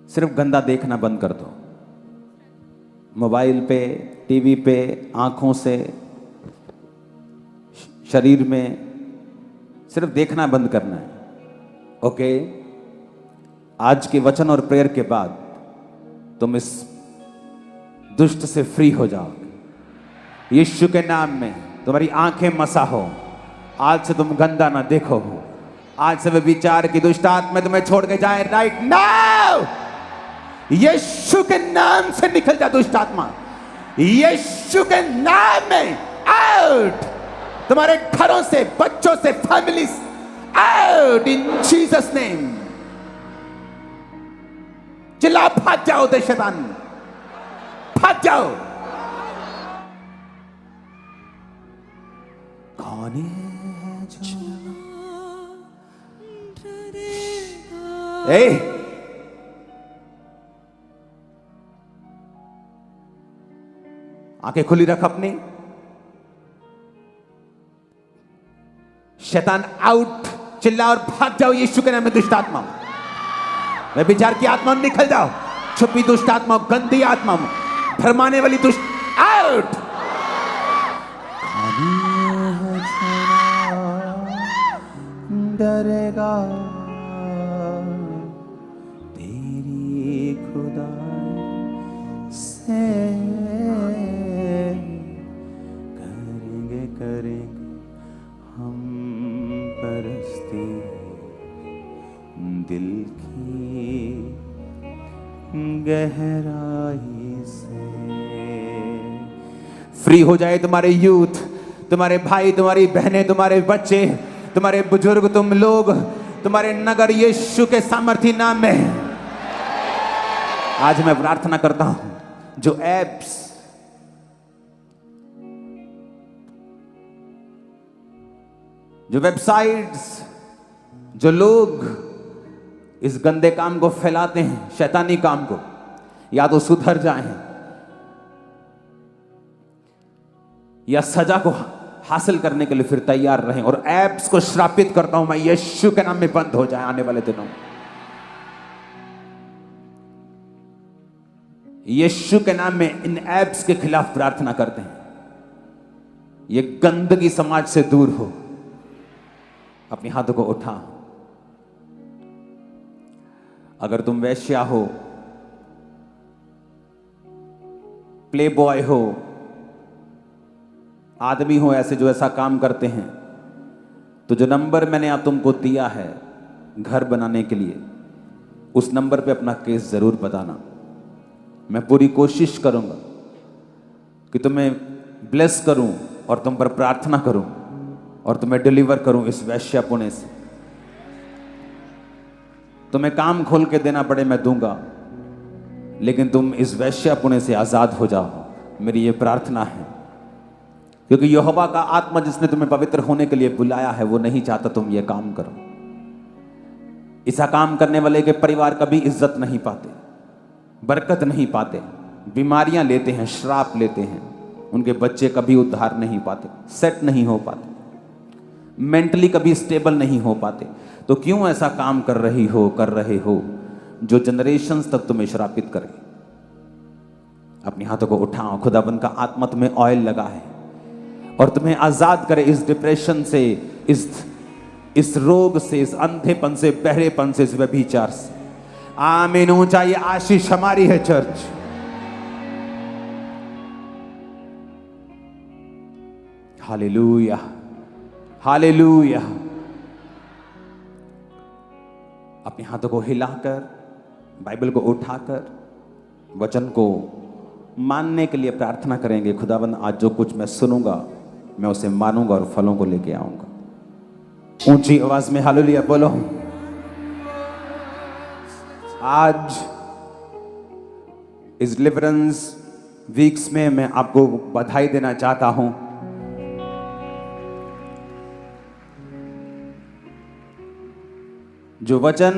सिर्फ गंदा देखना बंद कर दो। मोबाइल पे, टीवी पे, आंखों से, शरीर में सिर्फ देखना बंद करना है। ओके, आज के वचन और प्रेयर के बाद तुम इस दुष्ट से फ्री हो जाओगे यीशु के नाम में। तुम्हारी आंखें मसा हो, आज से तुम गंदा ना देखो हो। आज से वे विचार की दुष्ट आत्मा तुम्हें छोड़ के जाए राइट नाउ। यीशु के नाम से निकल जा दुष्ट आत्मा, यीशु के नाम में आउट। तुम्हारे घरों से, बच्चों से, family out in Jesus name. चिल्ला भाग जाओ दे शैतान, भाग जाओ। कौन है जो आंखें खुली रख अपनी। शैतान आउट, चिल्ला और भाग जाओ यीशु के नाम में। दुष्ट आत्मा, वे विचार की आत्मा निकल जाओ। छुपी दुष्ट आत्मा, गंदी आत्मा, भरमाने वाली दुष्ट आउट। डरेगा तेरी खुदाई से, करेंगे हम परस्ती दिल की गहराई से। फ्री हो जाए तुम्हारे यूथ, तुम्हारे भाई, तुम्हारी बहनें, तुम्हारे बच्चे, तुम्हारे बुजुर्ग, तुम लोग, तुम्हारे नगर यीशु के सामर्थी नाम में। आज मैं प्रार्थना करता हूं, जो एप्स, जो वेबसाइट्स, जो लोग इस गंदे काम को फैलाते हैं, शैतानी काम को, या तो सुधर जाएं या सजा को हासिल करने के लिए फिर तैयार रहें। और एप्स को श्रापित करता हूं मैं, यीशु के नाम में बंद हो जाए आने वाले दिनों में। यीशु के नाम में इन एप्स के खिलाफ प्रार्थना करते हैं, ये गंदगी समाज से दूर हो। अपने हाथों को उठा। अगर तुम वैश्या हो, प्ले बॉय हो, आदमी हो ऐसे जो ऐसा काम करते हैं, तो जो नंबर मैंने आप तुमको दिया है घर बनाने के लिए, उस नंबर पे अपना केस जरूर बताना। मैं पूरी कोशिश करूंगा कि तुम्हें ब्लेस करूं और तुम पर प्रार्थना करूं और तुम्हें डिलीवर करूं इस वैश्यापुणे से। तुम्हें काम खोल के देना पड़े मैं दूंगा, लेकिन तुम इस वैश्यापुणे से आजाद हो जाओ, मेरी ये प्रार्थना है। क्योंकि यहोवा का आत्मा जिसने तुम्हें पवित्र होने के लिए बुलाया है, वो नहीं चाहता तुम ये काम करो। ऐसा काम करने वाले के परिवार कभी इज्जत नहीं पाते, बरकत नहीं पाते, बीमारियां लेते हैं, श्राप लेते हैं, उनके बच्चे कभी उद्धार नहीं पाते, सेट नहीं हो पाते, मेंटली कभी स्टेबल नहीं हो पाते। तो क्यों ऐसा काम कर रहे हो जो जनरेशंस तक तुम्हें श्रापित करे? अपने हाथों को उठाओ। खुदाबंद का आत्मा तुम्हें ऑयल लगा है और तुम्हें आजाद करे इस डिप्रेशन से, इस रोग से, इस अंधेपन से, बहरेपन से, इस व्यभिचार से। आमीन। ऊंचा ये आशीष हमारी है चर्च। Hallelujah, hallelujah. अपने हाथों को हिलाकर, बाइबल को उठाकर, वचन को मानने के लिए प्रार्थना करेंगे। खुदावंद आज जो कुछ मैं सुनूंगा मैं उसे मानूंगा और फलों को लेके आऊंगा। ऊंची आवाज में हालेलुया बोलो। आज इस डिलीवरेंस वीक्स में मैं आपको बधाई देना चाहता हूं। जो वचन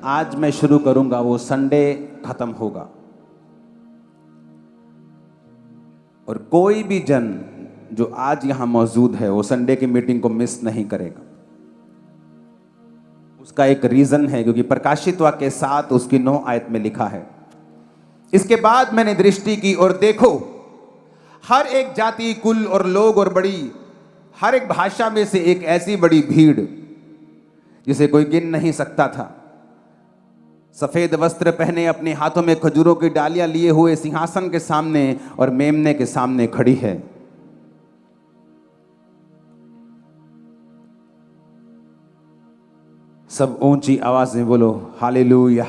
आज मैं शुरू करूंगा वो संडे खत्म होगा, और कोई भी जन जो आज यहां मौजूद है वो संडे की मीटिंग को मिस नहीं करेगा। उसका एक रीजन है, क्योंकि प्रकाशित वाक्य 7 उसकी 9 आयत में लिखा है, इसके बाद मैंने दृष्टि की और देखो हर एक जाति, कुल और लोग और बड़ी हर एक भाषा में से एक ऐसी बड़ी भीड़ जिसे कोई गिन नहीं सकता था, सफेद वस्त्र पहने, अपने हाथों में खजूरों की डालियां लिए हुए सिंहासन के सामने और मेमने के सामने खड़ी है। सब ऊंची आवाज में बोलो हालेलुया।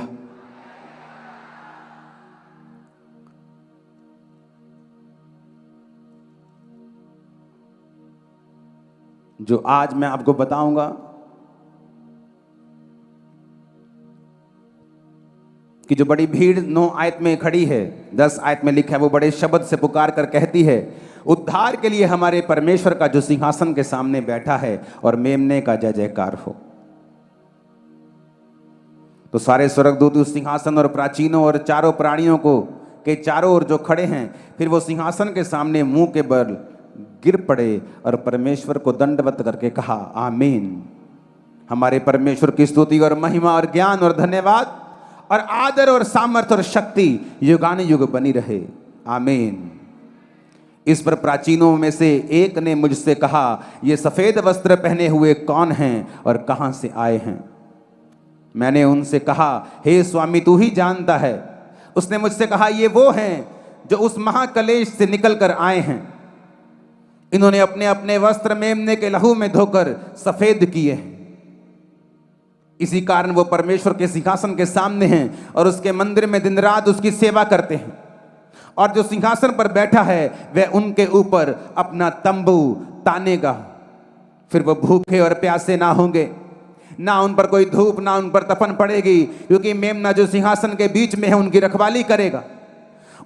जो आज मैं आपको बताऊंगा कि जो बड़ी भीड़ 9 आयत में खड़ी है, 10 आयत में लिखा है, वो बड़े शब्द से पुकार कर कहती है, उद्धार के लिए हमारे परमेश्वर का जो सिंहासन के सामने बैठा है और मेमने का जय जयकार हो। तो सारे स्वर्गदूत उस सिंहासन और प्राचीनों और चारों प्राणियों को के चारों ओर जो खड़े हैं, फिर वो सिंहासन के सामने मुंह के बल गिर पड़े और परमेश्वर को दंडवत करके कहा, आमीन। हमारे परमेश्वर की स्तुति और महिमा और ज्ञान और धन्यवाद और आदर और सामर्थ्य और शक्ति युगानुयुग बनी रहे, आमीन। इस पर प्राचीनों में से एक ने मुझसे कहा, ये सफेद वस्त्र पहने हुए कौन हैं और कहां से आए हैं? मैंने उनसे कहा, हे स्वामी तू ही जानता है। उसने मुझसे कहा, ये वो हैं जो उस महाकलेश से निकल कर आए हैं। इन्होंने अपने अपने वस्त्र मेमने के लहू में धोकर सफेद किए हैं। इसी कारण वो परमेश्वर के सिंहासन के सामने हैं और उसके मंदिर में दिन रात उसकी सेवा करते हैं। और जो सिंहासन पर बैठा है वह उनके ऊपर अपना तंबू तानेगा। फिर वो भूखे और प्यासे ना होंगे, ना उन पर कोई धूप, ना उन पर तपन पड़ेगी, क्योंकि मेमना जो सिंहासन के बीच में है उनकी रखवाली करेगा।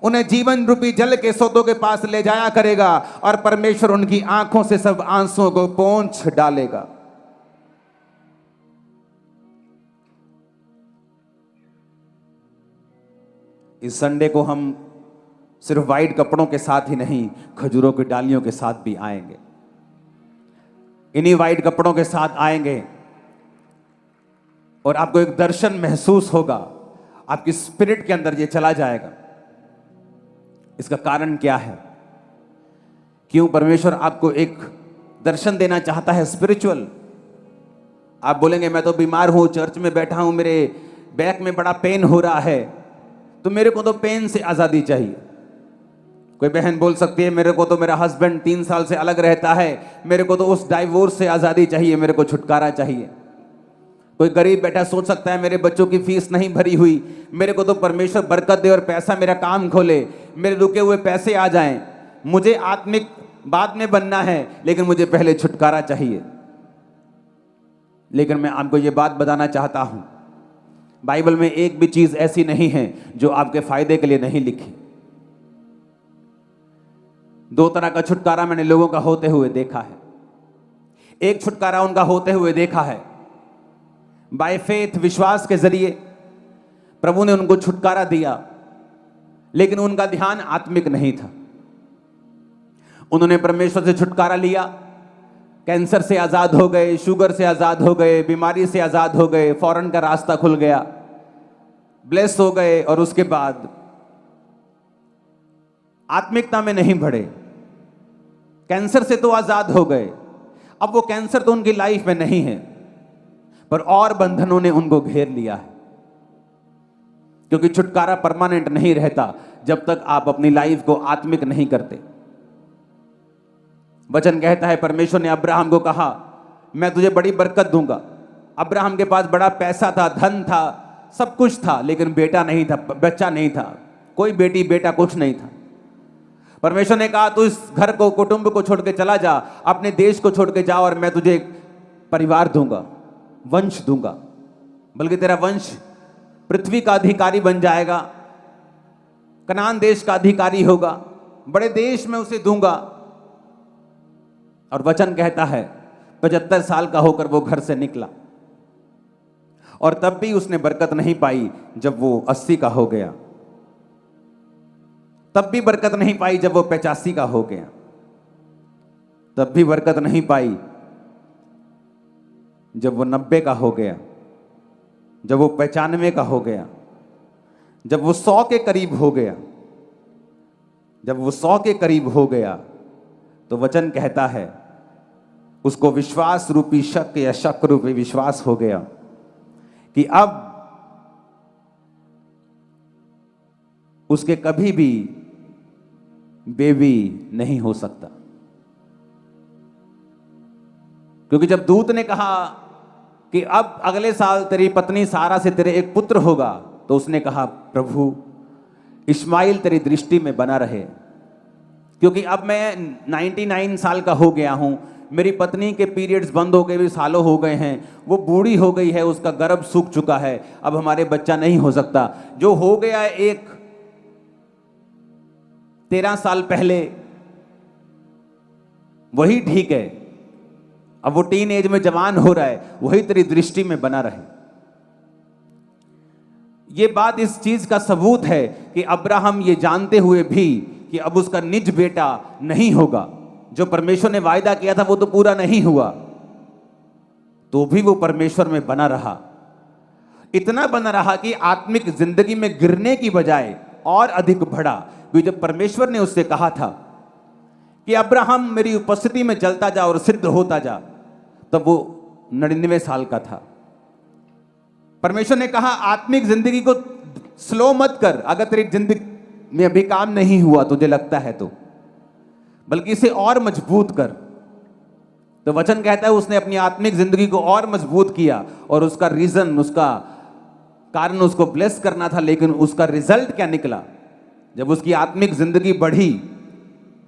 उन्हें जीवन रूपी जल के सोतों के पास ले जाया करेगा और परमेश्वर उनकी आंखों से सब आंसुओं को पोंछ डालेगा। इस संडे को हम सिर्फ वाइट कपड़ों के साथ ही नहीं, खजूरों की डालियों के साथ भी आएंगे। इन्हीं वाइट कपड़ों के साथ आएंगे और आपको एक दर्शन महसूस होगा, आपकी स्पिरिट के अंदर ये चला जाएगा। इसका कारण क्या है? क्यों परमेश्वर आपको एक दर्शन देना चाहता है स्पिरिचुअल? आप बोलेंगे, मैं तो बीमार हूं, चर्च में बैठा हूं, मेरे बैक में बड़ा पेन हो रहा है, तो मेरे को तो पेन से आजादी चाहिए। कोई बहन बोल सकती है, मेरे को तो मेरा हस्बैंड 3 साल से अलग रहता है, मेरे को तो उस डाइवोर्स से आजादी चाहिए, मेरे को छुटकारा चाहिए। कोई गरीब बैठा सोच सकता है, मेरे बच्चों की फीस नहीं भरी हुई, मेरे को तो परमेश्वर बरकत दे और पैसा मेरा काम खोले, मेरे रुके हुए पैसे आ जाएं। मुझे आत्मिक बाद में बनना है, लेकिन मुझे पहले छुटकारा चाहिए। लेकिन मैं आपको ये बात बताना चाहता हूं, बाइबल में एक भी चीज ऐसी नहीं है जो आपके फायदे के लिए नहीं लिखी। 2 तरह का छुटकारा मैंने लोगों का होते हुए देखा है। एक छुटकारा उनका होते हुए देखा है बाय फेथ, विश्वास के जरिए प्रभु ने उनको छुटकारा दिया, लेकिन उनका ध्यान आत्मिक नहीं था। उन्होंने परमेश्वर से छुटकारा लिया, कैंसर से आजाद हो गए, शुगर से आजाद हो गए, बीमारी से आजाद हो गए, फॉरेन का रास्ता खुल गया, ब्लेस हो गए, और उसके बाद आत्मिकता में नहीं बढ़े। कैंसर से तो आजाद हो गए, अब वो कैंसर तो उनकी लाइफ में नहीं है, पर और बंधनों ने उनको घेर लिया है। क्योंकि छुटकारा परमानेंट नहीं रहता जब तक आप अपनी लाइफ को आत्मिक नहीं करते। वचन कहता है, परमेश्वर ने अब्राहम को कहा, मैं तुझे बड़ी बरकत दूंगा, अब्राहम के पास बड़ा पैसा था, धन था, सब कुछ था, लेकिन बेटा नहीं था, बच्चा नहीं था, कोई बेटी बेटा कुछ नहीं था। परमेश्वर ने कहा तू इस घर को, कुटुंब को छोड़ के चला जा, अपने देश को छोड़ के जा, और मैं तुझे एक परिवार दूंगा, वंश दूंगा, बल्कि तेरा वंश पृथ्वी का अधिकारी बन जाएगा, कनान देश का अधिकारी होगा, बड़े देश में उसे दूंगा। और वचन कहता है 75 साल का होकर वो घर से निकला, और तब भी उसने बरकत नहीं पाई। जब वो 80 का हो गया तब भी बरकत नहीं पाई। जब वो 85 का हो गया तब भी बरकत नहीं पाई। जब वो 90 का हो गया, जब वो 95 का हो गया, जब वो 100 के करीब हो गया, जब वो 100 के करीब हो गया, तो वचन कहता है उसको विश्वास रूपी शक या शक रूपी विश्वास हो गया कि अब उसके कभी भी बेबी नहीं हो सकता। क्योंकि जब दूत ने कहा कि अब अगले साल तेरी पत्नी सारा से तेरे एक पुत्र होगा, तो उसने कहा प्रभु इस्माइल तेरी दृष्टि में बना रहे, क्योंकि अब मैं 99 साल का हो गया हूं, मेरी पत्नी के पीरियड्स बंद हो गए भी सालों हो गए हैं, वो बूढ़ी हो गई है, उसका गर्भ सूख चुका है, अब हमारे बच्चा नहीं हो सकता। जो हो गया है एक 13 साल पहले वही ठीक है, अब वो टीन एज में जवान हो रहा है, वही तेरी दृष्टि में बना रहे। ये बात इस चीज का सबूत है कि अब्राहम ये जानते हुए भी कि अब उसका निज बेटा नहीं होगा, जो परमेश्वर ने वायदा किया था वो तो पूरा नहीं हुआ, तो भी वो परमेश्वर में बना रहा। इतना बना रहा कि आत्मिक जिंदगी में गिरने की बजाय और अधिक बढ़ा। क्योंकि जब परमेश्वर ने उससे कहा था कि अब्राहम मेरी उपस्थिति में चलता जा और सिद्ध होता जा, तब वो 99 साल का था। परमेश्वर ने कहा आत्मिक जिंदगी को स्लो मत कर, अगर तेरी जिंदगी में अभी काम नहीं हुआ तुझे लगता है तो, बल्कि इसे और मजबूत कर। तो वचन कहता है उसने अपनी आत्मिक जिंदगी को और मजबूत किया, और उसका रीजन, उसका कारण उसको ब्लेस करना था, लेकिन उसका रिजल्ट क्या निकला? जब उसकी आत्मिक जिंदगी बढ़ी,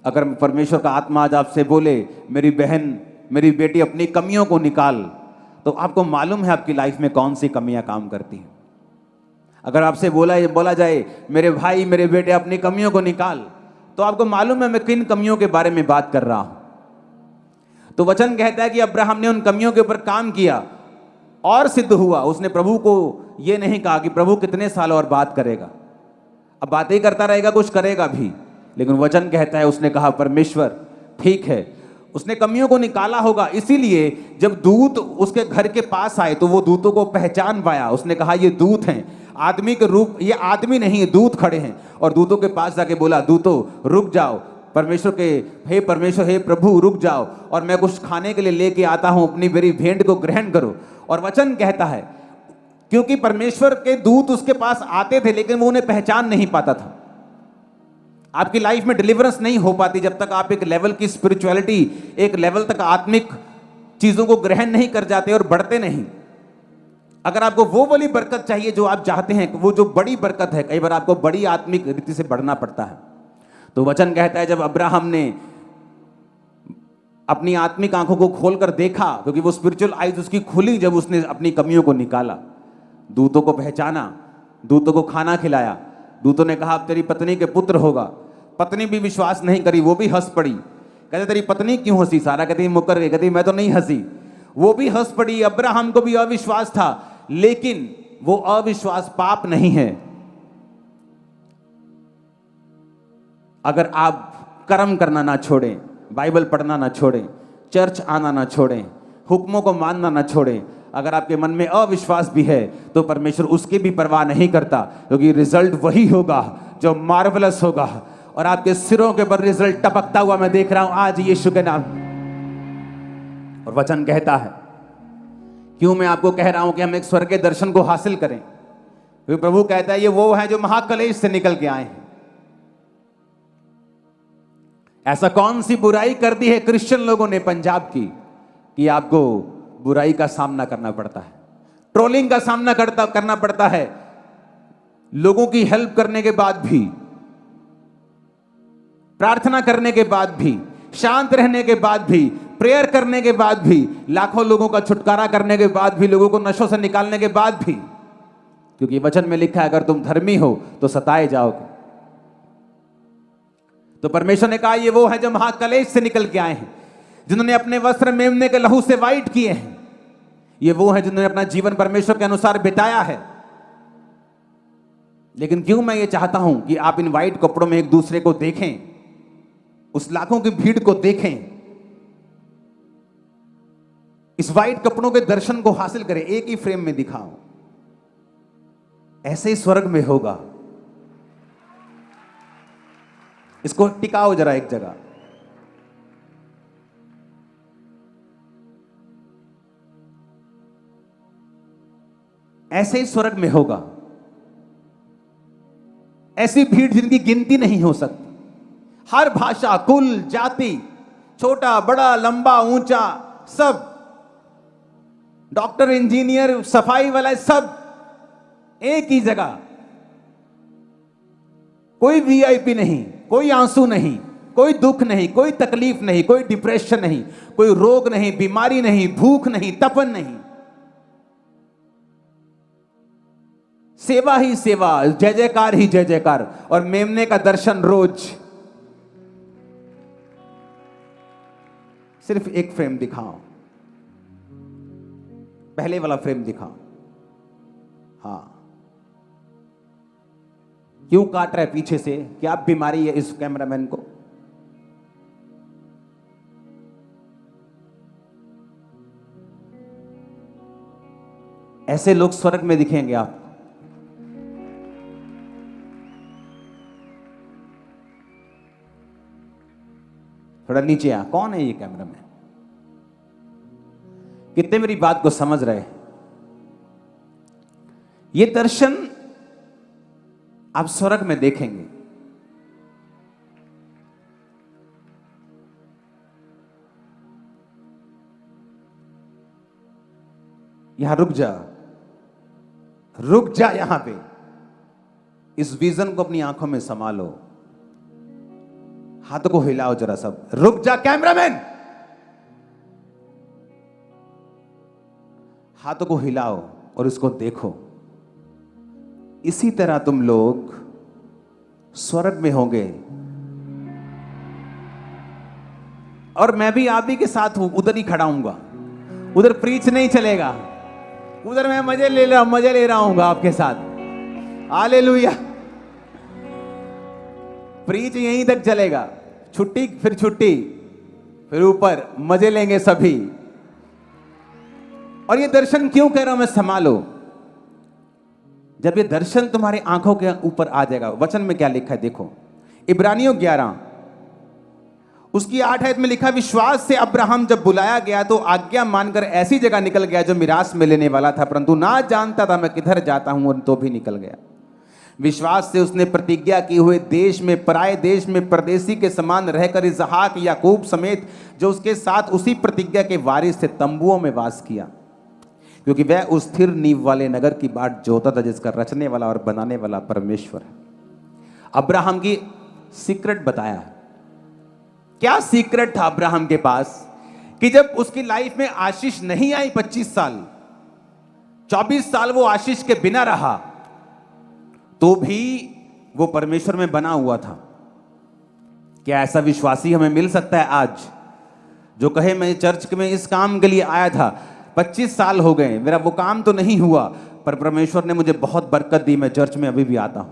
अगर परमेश्वर का आत्मा आज आपसे बोले मेरी बहन, मेरी बेटी अपनी कमियों को निकाल, तो आपको मालूम है आपकी लाइफ में कौन सी कमियां काम करती हैं। अगर आपसे बोला जाए मेरे भाई, मेरे बेटे अपनी कमियों को निकाल, तो आपको मालूम है मैं किन कमियों के बारे में बात कर रहा हूं। तो वचन कहता है कि अब्राहम ने उन कमियों के ऊपर काम किया और सिद्ध हुआ। उसने प्रभु को यह नहीं कहा कि प्रभु कितने साल और बात करेगा, अब बातें ही करता रहेगा, कुछ करेगा भी, लेकिन वचन कहता है उसने कहा परमेश्वर ठीक है, उसने कमियों को निकाला होगा। इसीलिए जब दूत उसके घर के पास आए तो वो दूतों को पहचान पाया। उसने कहा ये दूत हैं, आदमी के रूप, ये आदमी नहीं, दूत खड़े हैं। और दूतों के पास जाके बोला दूतों रुक जाओ, परमेश्वर के हे परमेश्वर, हे प्रभु रुक जाओ, और मैं कुछ खाने के लिए लेके आता हूं, अपनी मेरी भेंट को ग्रहण करो। और वचन कहता है क्योंकि परमेश्वर के दूत उसके पास आते थे, लेकिन वो उन्हें पहचान नहीं पाता था। आपकी लाइफ में डिलीवरेंस नहीं हो पाती जब तक आप एक लेवल की स्पिरिचुअलिटी, एक लेवल तक आत्मिक चीजों को ग्रहण नहीं कर जाते और बढ़ते नहीं। अगर आपको वो वाली बरकत चाहिए जो आप चाहते हैं, वो जो बड़ी बरकत है, कई बार आपको बड़ी आत्मिक रीति से बढ़ना पड़ता है। तो वचन कहता है जब अब्राहम ने अपनी आत्मिक आंखों को खोलकर देखा, क्योंकि वो स्पिरिचुअल आइज उसकी खुली जब उसने अपनी कमियों को निकाला, दूतों को पहचाना, दूतों को खाना खिलाया, दूतों ने कहा अब तेरी पत्नी के पुत्र होगा। पत्नी भी विश्वास नहीं करी, वो भी हंस पड़ी। कहते तेरी पत्नी क्यों हंसी? सारा कहती मुकर गई, कहती मैं तो नहीं हंसी। वो भी हंस पड़ी। अब्राहम को भी अविश्वास था, लेकिन वो अविश्वास पाप नहीं है। अगर आप कर्म करना ना छोड़ें, बाइबल पढ़ना ना छोड़ें, चर्च आना ना छोड़ें, हुक्मों को मानना ना छोड़ें, अगर आपके मन में अविश्वास भी है तो परमेश्वर उसकी भी परवाह नहीं करता, क्योंकि रिजल्ट वही होगा जो मार्वलस होगा। और आपके सिरों के ऊपर रिजल्ट टपकता हुआ मैं देख रहा हूं आज यीशु के नाम। और वचन कहता है, क्यों मैं आपको कह रहा हूं कि हम एक स्वर्ग के दर्शन को हासिल करें? क्योंकि प्रभु कहता है ये वो है जो महाकलेश से निकल के आए हैं। ऐसा कौन सी बुराई कर दी है क्रिश्चियन लोगों ने पंजाब की कि आपको बुराई का सामना करना पड़ता है? ट्रोलिंग का सामना करना पड़ता है, लोगों की हेल्प करने के बाद भी, प्रार्थना करने के बाद भी, शांत रहने के बाद भी, प्रेयर करने के बाद भी, लाखों लोगों का छुटकारा करने के बाद भी, लोगों को नशों से निकालने के बाद भी, क्योंकि वचन में लिखा है अगर तुम धर्मी हो तो सताए जाओगे। तो परमेश्वर ने कहा ये वो है जो महाकलेश से निकल के आए हैं, जिन्होंने अपने वस्त्र मेमने के लहू से वाइट किए हैं। ये वो है जिन्होंने अपना जीवन परमेश्वर के अनुसार बिताया है। लेकिन क्यों मैं ये चाहता हूं कि आप इन वाइट कपड़ों में एक दूसरे को देखें, उस लाखों की भीड़ को देखें, इस वाइट कपड़ों के दर्शन को हासिल करें, एक ही फ्रेम में दिखाओ। ऐसे ही स्वर्ग में होगा। इसको टिकाओ जरा एक जगह। ऐसे ही स्वर्ग में होगा। ऐसी भीड़ जिनकी गिनती नहीं हो सकती, हर भाषा, कुल, जाति, छोटा बड़ा, लंबा ऊंचा, सब, डॉक्टर, इंजीनियर, सफाई वाला, सब एक ही जगह। कोई वीआईपी नहीं, कोई आंसू नहीं, कोई दुख नहीं, कोई तकलीफ नहीं, कोई डिप्रेशन नहीं, कोई रोग नहीं, बीमारी नहीं, भूख नहीं, तपन नहीं। सेवा ही सेवा, जय जयकार ही जय जयकार, और मेमने का दर्शन रोज। सिर्फ एक फ्रेम दिखाओ, पहले वाला फ्रेम दिखाओ। हाँ, क्यों काट रहा है पीछे से? क्या बीमारी है इस कैमरामैन को? ऐसे लोग स्वर्ग में दिखेंगे आप। थोड़ा नीचे आ, कौन है ये कैमरामैन? कितने मेरी बात को समझ रहे? ये दर्शन आप स्वर्ग में देखेंगे। यहां रुक जा, रुक जा यहां पे। इस विजन को अपनी आंखों में संभालो। हाथों को हिलाओ जरा सब। रुक जा कैमरामैन, हाथों को हिलाओ और इसको देखो। इसी तरह तुम लोग स्वर्ग में होंगे, और मैं भी आप ही के साथ हूं। उधर ही खड़ा हूंगा, उधर प्रीच नहीं चलेगा, उधर मैं मजे ले रहा हूंगा आपके साथ। हालेलुया। प्रीच यहीं तक चलेगा, छुट्टी फिर छुट्टी, फिर ऊपर मजे लेंगे सभी। और ये दर्शन क्यों कह रहा हूं मैं? संभालो। जब ये दर्शन तुम्हारी आंखों के ऊपर आ जाएगा, वचन में क्या लिखा है देखो, इब्रानियों 11 उसकी 8 आयत में लिखा, विश्वास से अब्राहम जब बुलाया गया तो आज्ञा मानकर ऐसी जगह निकल गया जो मिरास में लेने वाला था, परंतु ना जानता था मैं किधर जाता हूं, और तो भी निकल गया। विश्वास से उसने प्रतिज्ञा की हुए देश में, पराये देश में परदेसी के समान रहकर इसहाक, याकूब समेत जो उसके साथ उसी प्रतिज्ञा के वारिस थे तंबुओं में वास किया, क्योंकि वह उस स्थिर नींव वाले नगर की बाट जोता था जिसका रचने वाला और बनाने वाला परमेश्वर है। अब्राहम की सीक्रेट बताया। क्या सीक्रेट था अब्राहम के पास? कि जब उसकी लाइफ में आशीष नहीं आई, 25 साल 24 साल वो आशीष के बिना रहा, तो भी वो परमेश्वर में बना हुआ था। क्या ऐसा विश्वासी हमें मिल सकता है आज, जो कहे मैं चर्च में इस काम के लिए आया था, 25 साल हो गए, मेरा वो काम तो नहीं हुआ, पर परमेश्वर ने मुझे बहुत बरकत दी, मैं चर्च में अभी भी आता हूं।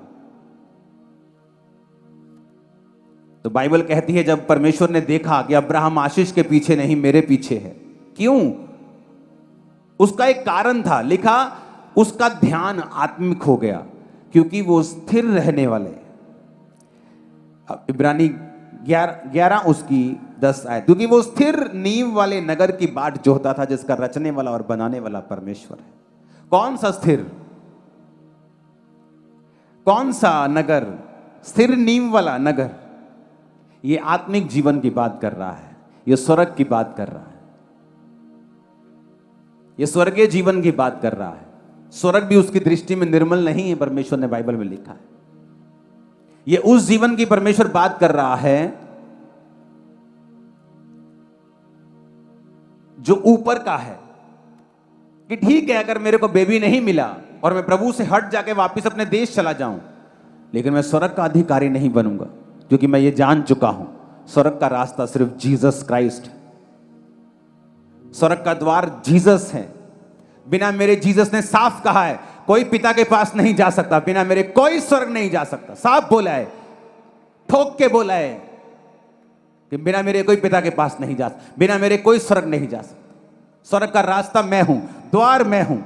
तो बाइबल कहती है जब परमेश्वर ने देखा कि अब्राहम आशीष के पीछे नहीं मेरे पीछे है। क्यों? उसका एक कारण था, लिखा उसका ध्यान आत्मिक हो गया, क्योंकि वो स्थिर रहने वाले। इब्रानी 11 उसकी 10 आयत, क्योंकि वो स्थिर नींव वाले नगर की बाट जोहता था जिसका रचने वाला और बनाने वाला परमेश्वर है। कौन सा स्थिर? कौन सा नगर? स्थिर नींव वाला नगर। ये आत्मिक जीवन की बात कर रहा है, ये स्वर्ग की बात कर रहा है, ये स्वर्गीय जीवन की बात कर रहा है। स्वर्ग भी उसकी दृष्टि में निर्मल नहीं है, परमेश्वर ने बाइबल में लिखा है। ये उस जीवन की परमेश्वर बात कर रहा है जो ऊपर का है। कि ठीक है, अगर मेरे को बेबी नहीं मिला और मैं प्रभु से हट जाके वापस अपने देश चला जाऊं, लेकिन मैं स्वर्ग का अधिकारी नहीं बनूंगा, क्योंकि मैं ये जान चुका हूं स्वर्ग का रास्ता सिर्फ जीसस क्राइस्ट है। स्वर्ग का द्वार जीसस है। बिना मेरे, जीसस ने साफ कहा है, कोई पिता के पास नहीं जा सकता, बिना मेरे कोई स्वर्ग नहीं जा सकता। साफ बोला है, ठोक के बोला है कि बिना मेरे कोई पिता के पास नहीं जा सकता, बिना मेरे कोई स्वर्ग नहीं जा सकता। स्वर्ग का रास्ता मैं हूं, द्वार मैं हूं।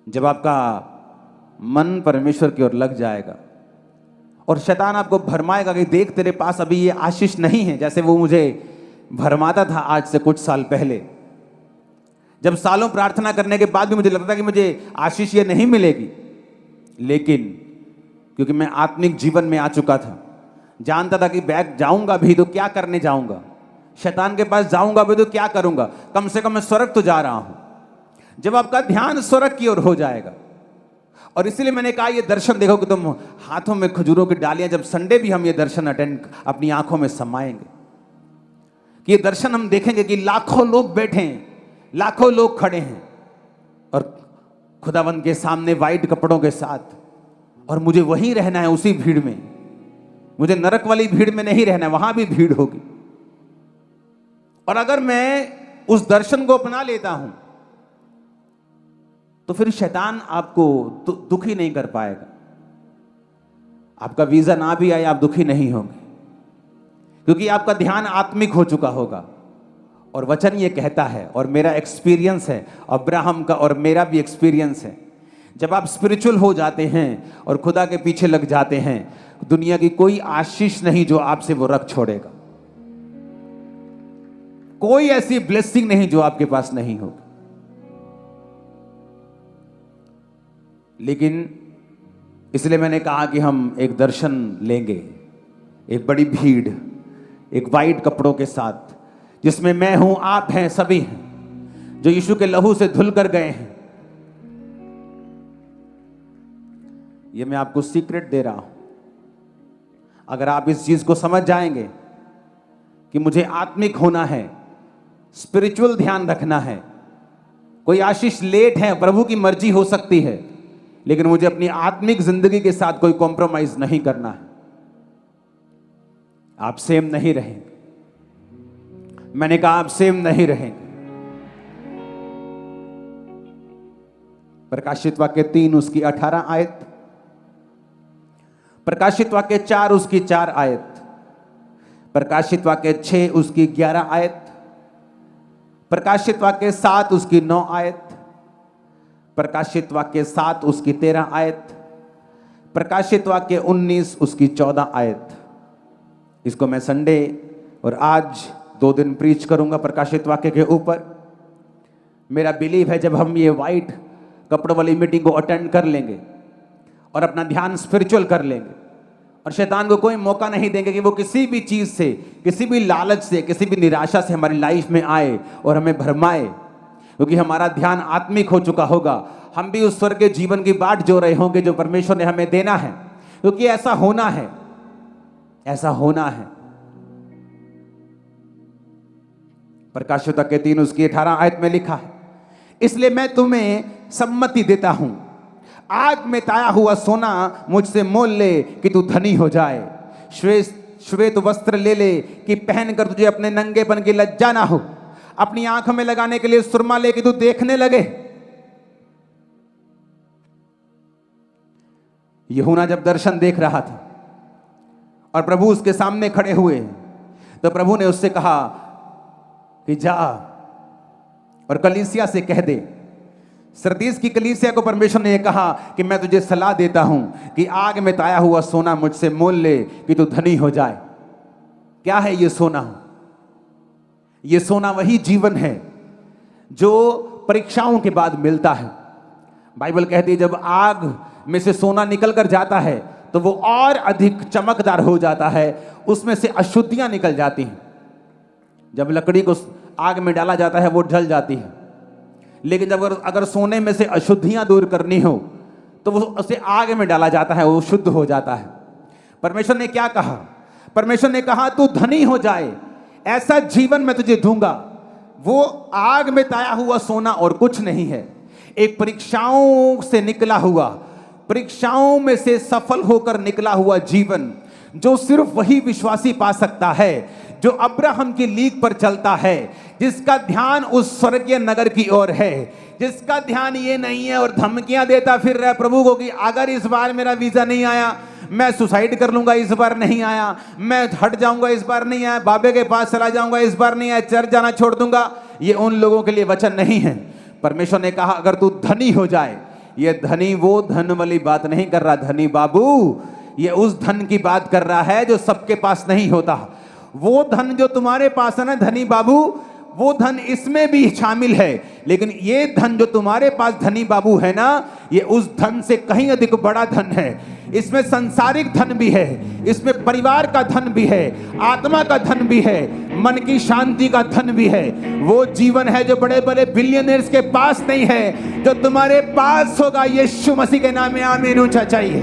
जब आपका मन परमेश्वर की ओर लग जाएगा और शैतान आपको भरमाएगा कि देख तेरे पास अभी ये आशीष नहीं है, जैसे वो मुझे भरमाता था आज से कुछ साल पहले, जब सालों प्रार्थना करने के बाद भी मुझे लगता था कि मुझे आशीष ये नहीं मिलेगी। लेकिन क्योंकि मैं आत्मिक जीवन में आ चुका था, जानता था कि बैग जाऊंगा भी तो क्या करने जाऊंगा, शैतान के पास जाऊंगा भी तो क्या करूंगा, कम से कम मैं स्वर्ग तो जा रहा हूं। जब आपका ध्यान स्वर्ग की ओर हो जाएगा, और इसीलिए मैंने कहा ये दर्शन देखो कि तुम हाथों में खजूरों की डालियां, जब संडे भी हम ये दर्शन अटेंड अपनी आंखों में समाएंगे, कि ये दर्शन हम देखेंगे कि लाखों लोग बैठे हैं, लाखों लोग खड़े हैं और खुदावंद के सामने वाइट कपड़ों के साथ, और मुझे वहीं रहना है, उसी भीड़ में। मुझे नरक वाली भीड़ में नहीं रहना है, वहां भी भीड़ होगी। और अगर मैं उस दर्शन को अपना लेता हूं तो फिर शैतान आपको दुखी नहीं कर पाएगा। आपका वीजा ना भी आए, आप दुखी नहीं होंगे, क्योंकि आपका ध्यान आत्मिक हो चुका होगा। और वचन ये कहता है, और मेरा एक्सपीरियंस है, अब्राहम का और मेरा भी एक्सपीरियंस है, जब आप स्पिरिचुअल हो जाते हैं और खुदा के पीछे लग जाते हैं, दुनिया की कोई आशीष नहीं जो आपसे वो रख छोड़ेगा। कोई ऐसी ब्लेसिंग नहीं जो आपके पास नहीं होगी। लेकिन इसलिए मैंने कहा कि हम एक दर्शन लेंगे, एक बड़ी भीड़, एक वाइट कपड़ों के साथ, जिसमें मैं हूं, आप हैं, सभी हैं, जो यीशु के लहू से धुल कर गए हैं। ये मैं आपको सीक्रेट दे रहा हूं। अगर आप इस चीज को समझ जाएंगे कि मुझे आत्मिक होना है, स्पिरिचुअल ध्यान रखना है, कोई आशीष लेट है, प्रभु की मर्जी हो सकती है, लेकिन मुझे अपनी आत्मिक जिंदगी के साथ कोई कॉम्प्रोमाइज नहीं करना है, आप सेम नहीं रहेंगे। मैंने कहा आप सेम नहीं रहेंगे। प्रकाशित वाक्य 3 उसकी 18 आयत, प्रकाशित वाक्य 4 उसकी 4 आयत, प्रकाशित वाक्य 6 उसकी 11 आयत, प्रकाशित वाक्य 7 उसकी 9 आयत, प्रकाशित वाक्य 7 उसकी 13 आयत, प्रकाशित वाक्य 19 उसकी 14 आयत। इसको मैं संडे और आज 2 दिन प्रीच करूंगा प्रकाशित वाक्य के ऊपर। मेरा बिलीव है जब हम ये वाइट कपड़ों वाली मीटिंग को अटेंड कर लेंगे और अपना ध्यान स्पिरिचुअल कर लेंगे, और शैतान को कोई मौका नहीं देंगे कि वो किसी भी चीज से, किसी भी लालच से, किसी भी निराशा से हमारी लाइफ में आए और हमें भरमाए, क्योंकि हमारा ध्यान आत्मिक हो चुका होगा। हम भी उस स्वर्ग के जीवन की बाट जो रहे होंगे जो परमेश्वर ने हमें देना है, क्योंकि ऐसा होना है, ऐसा होना है। प्रकाशित वाक्य 3 उसकी 18 आयत में लिखा है, इसलिए मैं तुम्हें सम्मति देता हूं, आग में ताया हुआ सोना मुझसे मोल ले कि तू धनी हो जाए, श्वेत वस्त्र ले ले कि पहनकर तुझे अपने नंगेपन की लज्जा ना हो, अपनी आंखों में लगाने के लिए सुरमा ले कि तू देखने लगे। यूहन्ना जब दर्शन देख रहा था और प्रभु उसके सामने खड़े हुए, तो प्रभु ने उससे कहा कि जा और कलीसिया से कह दे, सरदीस की कलीसिया को परमेश्वर ने यह कहा कि मैं तुझे सलाह देता हूं कि आग में ताया हुआ सोना मुझसे मोल ले कि तू धनी हो जाए। क्या है ये सोना? ये सोना वही जीवन है जो परीक्षाओं के बाद मिलता है। बाइबल कहती है जब आग में से सोना निकल कर जाता है तो वो और अधिक चमकदार हो जाता है, उसमें से अशुद्धियां निकल जाती हैं। जब लकड़ी को आग में डाला जाता है वो जल जाती है, लेकिन जब अगर सोने में से अशुद्धियां दूर करनी हो तो वो उसे आग में डाला जाता है, वो शुद्ध हो जाता है। परमेश्वर ने क्या कहा? परमेश्वर ने कहा तू धनी हो जाए, ऐसा जीवन मैं तुझे दूंगा। वो आग में ताया हुआ सोना और कुछ नहीं है, एक परीक्षाओं से निकला हुआ, परीक्षाओं में से सफल होकर निकला हुआ जीवन जो सिर्फ वही विश्वासी पा सकता है जो अब्राहम की लीक पर चलता है, जिसका ध्यान उस स्वर्गीय नगर की ओर है, जिसका ध्यान ये नहीं है और धमकियां देता फिर रहा प्रभु को कि अगर इस बार मेरा वीजा नहीं आया मैं सुसाइड कर लूंगा, इस बार नहीं आया मैं हट जाऊंगा, इस बार नहीं आया बाबे के पास चला जाऊंगा, इस बार नहीं आया चर्च जाना छोड़ दूंगा। ये उन लोगों के लिए वचन नहीं है। परमेश्वर ने कहा अगर तू धनी हो जाए, ये धनी वो धन वाली बात नहीं कर रहा धनी बाबू, ये उस धन की बात कर रहा है जो सबके पास नहीं होता। वो धन जो तुम्हारे पास है ना धनी बाबू, वो धन इसमें भी शामिल है, लेकिन ये धन जो तुम्हारे पास धनी बाबू है ना, ये उस धन से कहीं अधिक बड़ा धन है। इसमें सांसारिक धन भी है, इसमें परिवार का धन भी है, आत्मा का धन भी है, मन की शांति का धन भी है। वो जीवन है जो बड़े बड़े बिलियनर्स के पास नहीं है, जो तुम्हारे पास होगा। यीशु मसीह के नाम में आमीन ऊंचा चाहिए।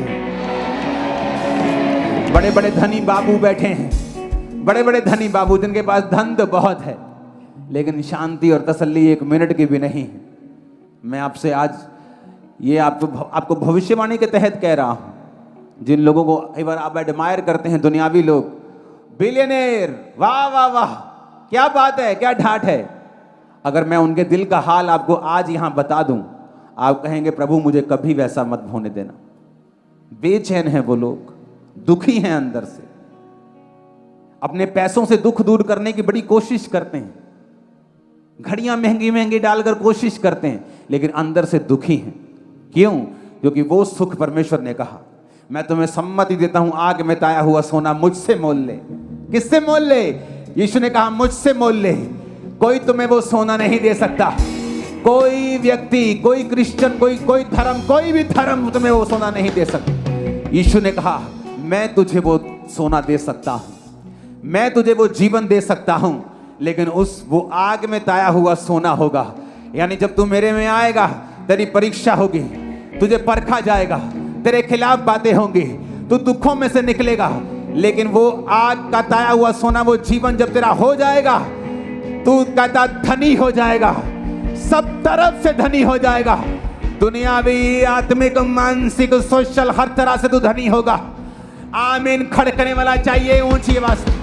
बड़े बड़े धनी बाबू बैठे हैं, बड़े बड़े धनी बाबू जिनके पास धन तो बहुत है लेकिन शांति और तसल्ली एक मिनट की भी नहीं है। मैं आपसे आज ये आपको भविष्यवाणी के तहत कह रहा हूं। जिन लोगों को कई बार आप एडमायर करते हैं, दुनियावी लोग, बिलियनेयर, वाह वाह वाह क्या बात है, क्या ढाठ है, अगर मैं उनके दिल का हाल आपको आज यहां बता दूं, आप कहेंगे प्रभु मुझे कभी वैसा मत होने देना। बेचैन हैं वो लोग, दुखी हैं अंदर से, अपने पैसों से दुख दूर करने की बड़ी कोशिश करते हैं, घड़ियां महंगी महंगी डालकर कोशिश करते हैं, लेकिन अंदर से दुखी हैं। क्यों? क्योंकि वो सुख परमेश्वर ने कहा मैं तुम्हें सम्मति देता हूं, आग में ताया हुआ सोना मुझसे मोल ले। किससे मोल ले? यीशु ने कहा मुझसे मोल ले। कोई तुम्हें वो सोना नहीं दे सकता, कोई व्यक्ति, कोई क्रिश्चियन, कोई धर्म, कोई भी धर्म तुम्हें वो सोना नहीं दे सकता। यीशु ने कहा मैं तुझे वो सोना दे सकता हूं, मैं तुझे वो जीवन दे सकता हूं, लेकिन वो आग में ताया हुआ सोना होगा। यानी जब तू मेरे में आएगा तेरी परीक्षा होगी, तुझे परखा जाएगा, तेरे खिलाफ बातें होंगी, तू दुखों में से निकलेगा, लेकिन वो आग का ताया हुआ सोना, वो जीवन जब तेरा हो जाएगा, तू कहता धनी हो जाएगा, सब तरफ से धनी हो जाएगा, दुनियावी, आत्मिक, मानसिक, सोशल, हर तरह से तू धनी होगा। आमीन खड़कने वाला चाहिए ऊंची आवाज से।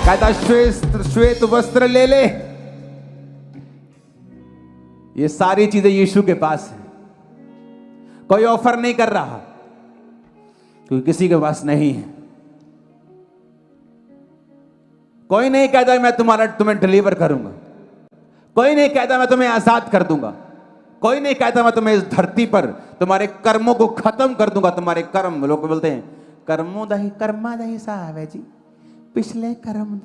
कहता श्वेत वस्त्र ले ले। ये सारी चीजें यीशु के पास है, कोई ऑफर नहीं कर रहा क्योंकि किसी के पास नहीं है। कोई नहीं कहता मैं तुम्हें डिलीवर करूंगा, कोई नहीं कहता मैं तुम्हें आजाद कर दूंगा, कोई नहीं कहता मैं तुम्हें इस धरती पर तुम्हारे कर्मों को खत्म कर दूंगा। तुम्हारे कर्म, लोग बोलते हैं कर्मों दही कर्मा दही साहब है जी, पिछले कर्म,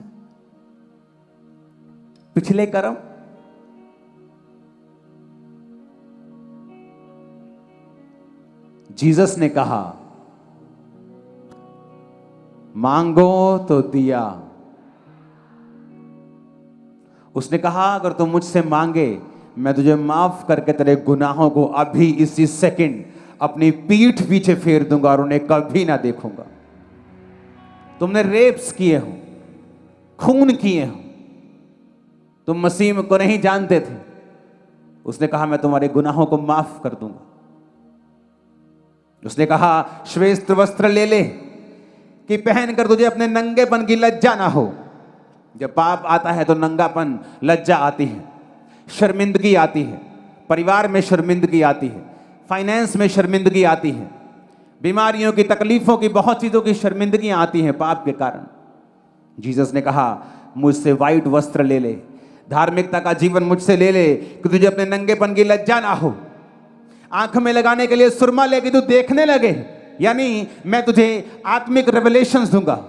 पिछले कर्म। जीसस ने कहा मांगो तो दिया। उसने कहा अगर तुम मुझसे मांगे मैं तुझे माफ करके तेरे गुनाहों को अभी इसी सेकंड अपनी पीठ पीछे फेर दूंगा और उन्हें कभी ना देखूंगा। तुमने रेप्स किए हो, खून किए हो, तुम मसीह को नहीं जानते थे, उसने कहा मैं तुम्हारे गुनाहों को माफ कर दूंगा। उसने कहा श्वेत वस्त्र ले ले कि पहनकर तुझे अपने नंगेपन की लज्जा ना हो। जब पाप आता है तो नंगापन, लज्जा आती है, शर्मिंदगी आती है, परिवार में शर्मिंदगी आती है, फाइनेंस में शर्मिंदगी आती है, बीमारियों की, तकलीफों की, बहुत चीजों की शर्मिंदगियां आती हैं पाप के कारण। जीसस ने कहा मुझसे वाइट वस्त्र ले ले, धार्मिकता का जीवन मुझसे ले ले कि तुझे अपने नंगेपन की लज्जा ना हो। आंख में लगाने के लिए सुरमा लेके तू देखने लगे, यानी मैं तुझे आत्मिक रेवलेशंस दूंगा,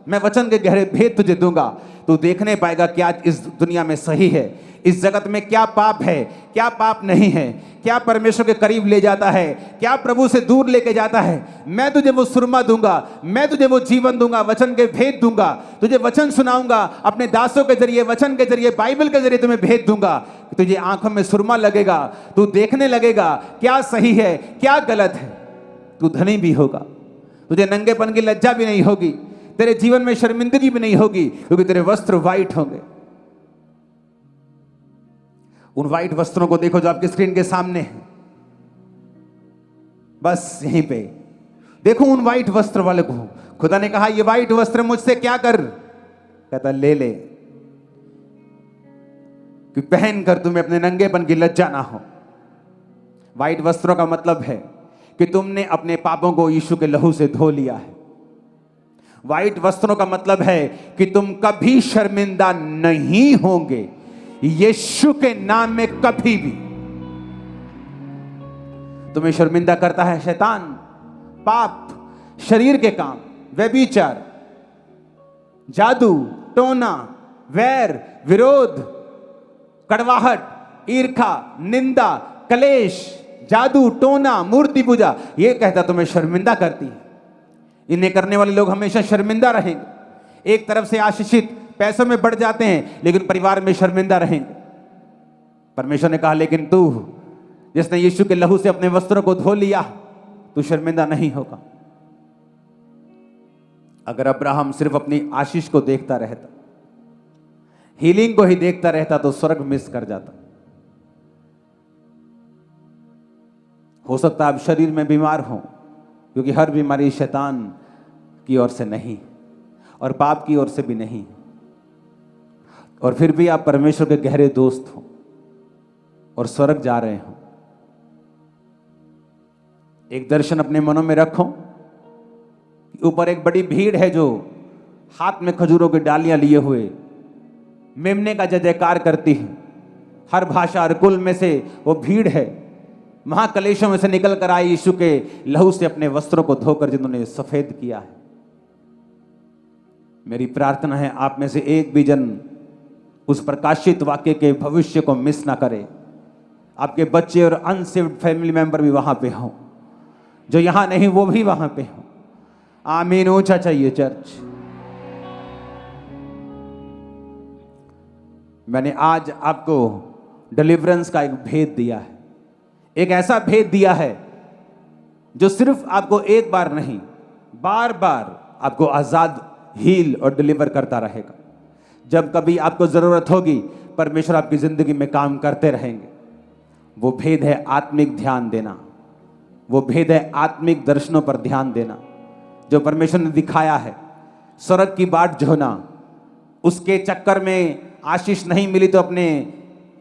मैं वचन के गहरे भेद तुझे दूंगा। तू देखने पाएगा क्या इस दुनिया में सही है, इस जगत में क्या पाप है, क्या पाप नहीं है, क्या परमेश्वर के करीब ले जाता है, क्या प्रभु से दूर लेके जाता है। मैं तुझे वो सुरमा दूंगा, मैं तुझे वो जीवन दूंगा, वचन के भेद दूंगा, तुझे वचन सुनाऊंगा अपने दासों के जरिए, वचन के जरिए, बाइबल के जरिए तुम्हें भेद दूंगा। तुझे आंखों में सुरमा लगेगा, तू देखने लगेगा क्या सही है क्या गलत है। तू धनी भी होगा, तुझे नंगेपन की लज्जा भी नहीं होगी, तेरे जीवन में शर्मिंदगी भी नहीं होगी, क्योंकि तेरे वस्त्र वाइट होंगे। उन वाइट वस्त्रों को देखो जो आपकी स्क्रीन के सामने है, बस यहीं पे देखो उन वाइट वस्त्र वाले को। खुदा ने कहा ये वाइट वस्त्र मुझसे क्या कर, कहता ले ले, कि पहन कर तुम्हें अपने नंगेपन की लज्जा ना हो। वाइट वस्त्रों का मतलब है कि तुमने अपने पापों को यीशु के लहू से धो लिया है। वाइट वस्त्रों का मतलब है कि तुम कभी शर्मिंदा नहीं होंगे यीशु के नाम में, कभी भी। तुम्हें शर्मिंदा करता है शैतान, पाप, शरीर के काम, व्यभिचार, जादू, टोना, वैर, विरोध, कड़वाहट, ईर्खा, निंदा, कलेश, जादू, टोना, मूर्ति पूजा, ये कहता तुम्हें शर्मिंदा करती है। इन्हें करने वाले लोग हमेशा शर्मिंदा रहेंगे। एक तरफ से आशीषित, पैसों में बढ़ जाते हैं, लेकिन परिवार में शर्मिंदा रहेंगे। परमेश्वर ने कहा लेकिन तू जिसने यीशु के लहू से अपने वस्त्रों को धो लिया, तू शर्मिंदा नहीं होगा। अगर अब्राहम सिर्फ अपनी आशीष को देखता रहता, हीलिंग को ही देखता रहता, तो स्वर्ग मिस कर जाता। हो सकता है आप शरीर में बीमार हो, क्योंकि हर बीमारी शैतान की ओर से नहीं और पाप की ओर से भी नहीं, और फिर भी आप परमेश्वर के गहरे दोस्त हो और स्वर्ग जा रहे हो। एक दर्शन अपने मनों में रखो। ऊपर एक बड़ी भीड़ है जो हाथ में खजूरों की डालियां लिए हुए मेमने का जय जयकार करती है। हर भाषा हर कुल में से वो भीड़ है, महाकलेशों में से निकल कर आए यीशु के लहू से अपने वस्त्रों को धोकर जिन्होंने सफेद किया है। मेरी प्रार्थना है आप में से एक भी जन उस प्रकाशित वाक्य के भविष्य को मिस ना करे। आपके बच्चे और अनसेव्ड फैमिली मेंबर भी वहां पे हों, जो यहां नहीं वो भी वहां पे हों। आमीन। ऊंचा चाहिए चर्च। मैंने आज आपको डिलीवरेंस का एक भेद दिया है, एक ऐसा भेद दिया है जो सिर्फ आपको एक बार नहीं, बार बार आपको आजाद, हील और डिलीवर करता रहेगा। जब कभी आपको जरूरत होगी, परमेश्वर आपकी जिंदगी में काम करते रहेंगे। वो भेद है आत्मिक ध्यान देना, वो भेद है आत्मिक दर्शनों पर ध्यान देना जो परमेश्वर ने दिखाया है। स्वर्ग की बाट जोना, उसके चक्कर में आशीष नहीं मिली तो अपने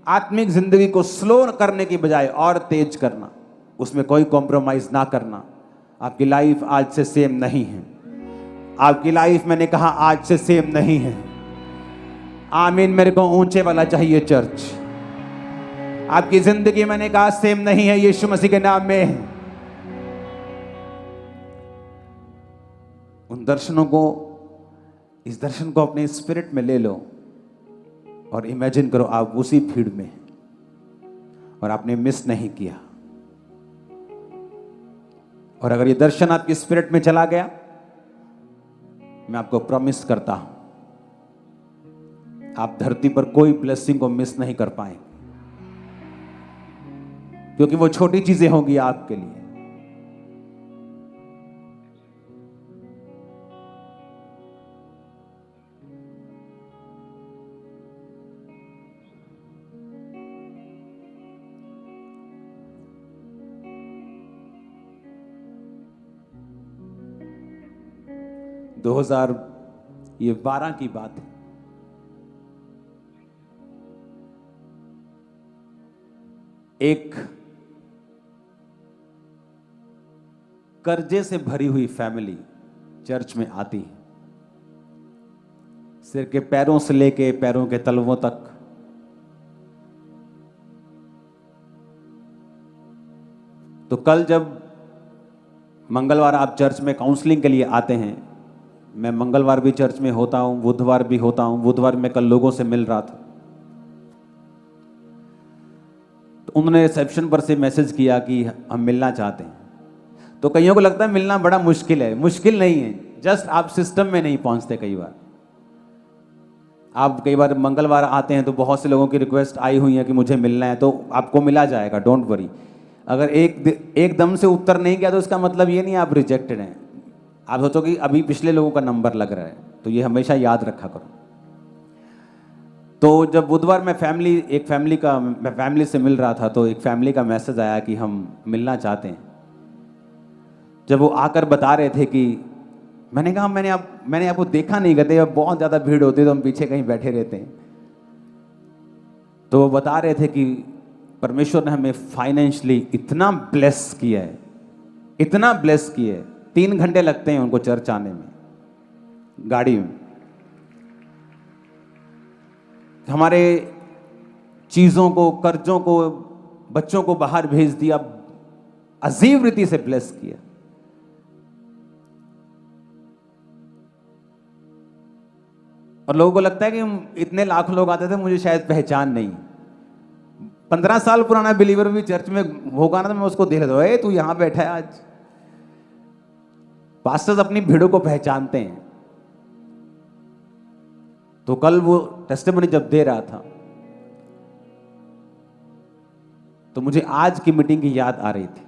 आत्मिक जिंदगी को स्लो करने की बजाय और तेज करना, उसमें कोई कॉम्प्रोमाइज ना करना। आपकी लाइफ आज से सेम नहीं है। आपकी लाइफ, मैंने कहा, आज से सेम नहीं है। आमीन। मेरे को ऊंचे वाला चाहिए चर्च। आपकी जिंदगी, मैंने कहा, सेम नहीं है यीशु मसीह के नाम में। उन दर्शनों को, इस दर्शन को अपने स्पिरिट में ले लो और इमेजिन करो आप उसी भीड़ में और आपने मिस नहीं किया। और अगर ये दर्शन आपकी स्पिरिट में चला गया, मैं आपको प्रॉमिस करता हूं आप धरती पर कोई ब्लेसिंग को मिस नहीं कर पाएंगे, क्योंकि वो छोटी चीजें होंगी आपके लिए। ये 12 की बात है। एक कर्जे से भरी हुई फैमिली चर्च में आती है, सिर के पैरों से लेके पैरों के तलवों तक। तो कल जब मंगलवार आप चर्च में काउंसलिंग के लिए आते हैं, मैं मंगलवार भी चर्च में होता हूं, बुधवार भी होता हूं। बुधवार में कल लोगों से मिल रहा था, उन्होंने रिसेप्शन पर से मैसेज किया कि हम मिलना चाहते हैं। तो कईयों को लगता है मिलना बड़ा मुश्किल है। मुश्किल नहीं है, जस्ट आप सिस्टम में नहीं पहुंचते। कई बार आप मंगलवार आते हैं तो बहुत से लोगों की रिक्वेस्ट आई हुई है कि मुझे मिलना है, तो आपको मिला जाएगा, डोंट वरी। अगर एकदम से उत्तर नहीं किया तो इसका मतलब ये नहीं आप रिजेक्टेड हैं। आप सोचो कि अभी पिछले लोगों का नंबर लग रहा है, तो ये हमेशा याद रखा करो। तो जब बुधवार मैं फैमिली से मिल रहा था, तो एक फैमिली का मैसेज आया कि हम मिलना चाहते हैं। जब वो आकर बता रहे थे कि मैंने कहा मैंने आपको देखा नहीं करते, अब बहुत ज़्यादा भीड़ होती है तो हम पीछे कहीं बैठे रहते हैं। तो वो बता रहे थे कि परमेश्वर ने हमें फाइनेंशियली इतना ब्लेस किया है, इतना ब्लेस किया है। 3 घंटे लगते हैं उनको चर्च आने में, गाड़ी में। हमारे चीज़ों को, कर्जों को, बच्चों को बाहर भेज दिया, अजीब रीति से ब्लेस किया। और लोगों को लगता है कि हम इतने लाख लोग आते थे, मुझे शायद पहचान नहीं। 15 साल पुराना बिलीवर भी चर्च में होगा ना, तो मैं उसको देख लेता हूं, तू यहां बैठा है आज। पास्टर्स अपनी भीड़ों को पहचानते हैं। तो कल वो टेस्टिमनी जब दे रहा था, तो मुझे आज की मीटिंग की याद आ रही थी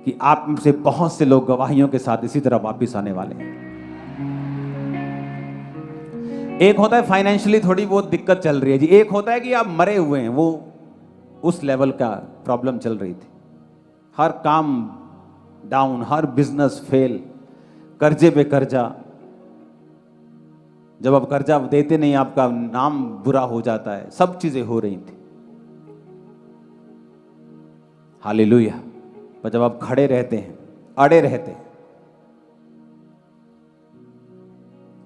कि आप में से बहुत से लोग गवाहियों के साथ इसी तरह वापिस आने वाले हैं। एक होता है फाइनेंशियली थोड़ी बहुत दिक्कत चल रही है जी, एक होता है कि आप मरे हुए हैं, वो उस लेवल का प्रॉब्लम चल रही थी। हर काम डाउन, हर बिजनेस फेल, कर्जे पे कर्जा। जब आप कर्जा देते नहीं, आपका नाम बुरा हो जाता है। सब चीजें हो रही थी, हालेलुया। पर जब आप खड़े रहते हैं, अड़े रहते हैं।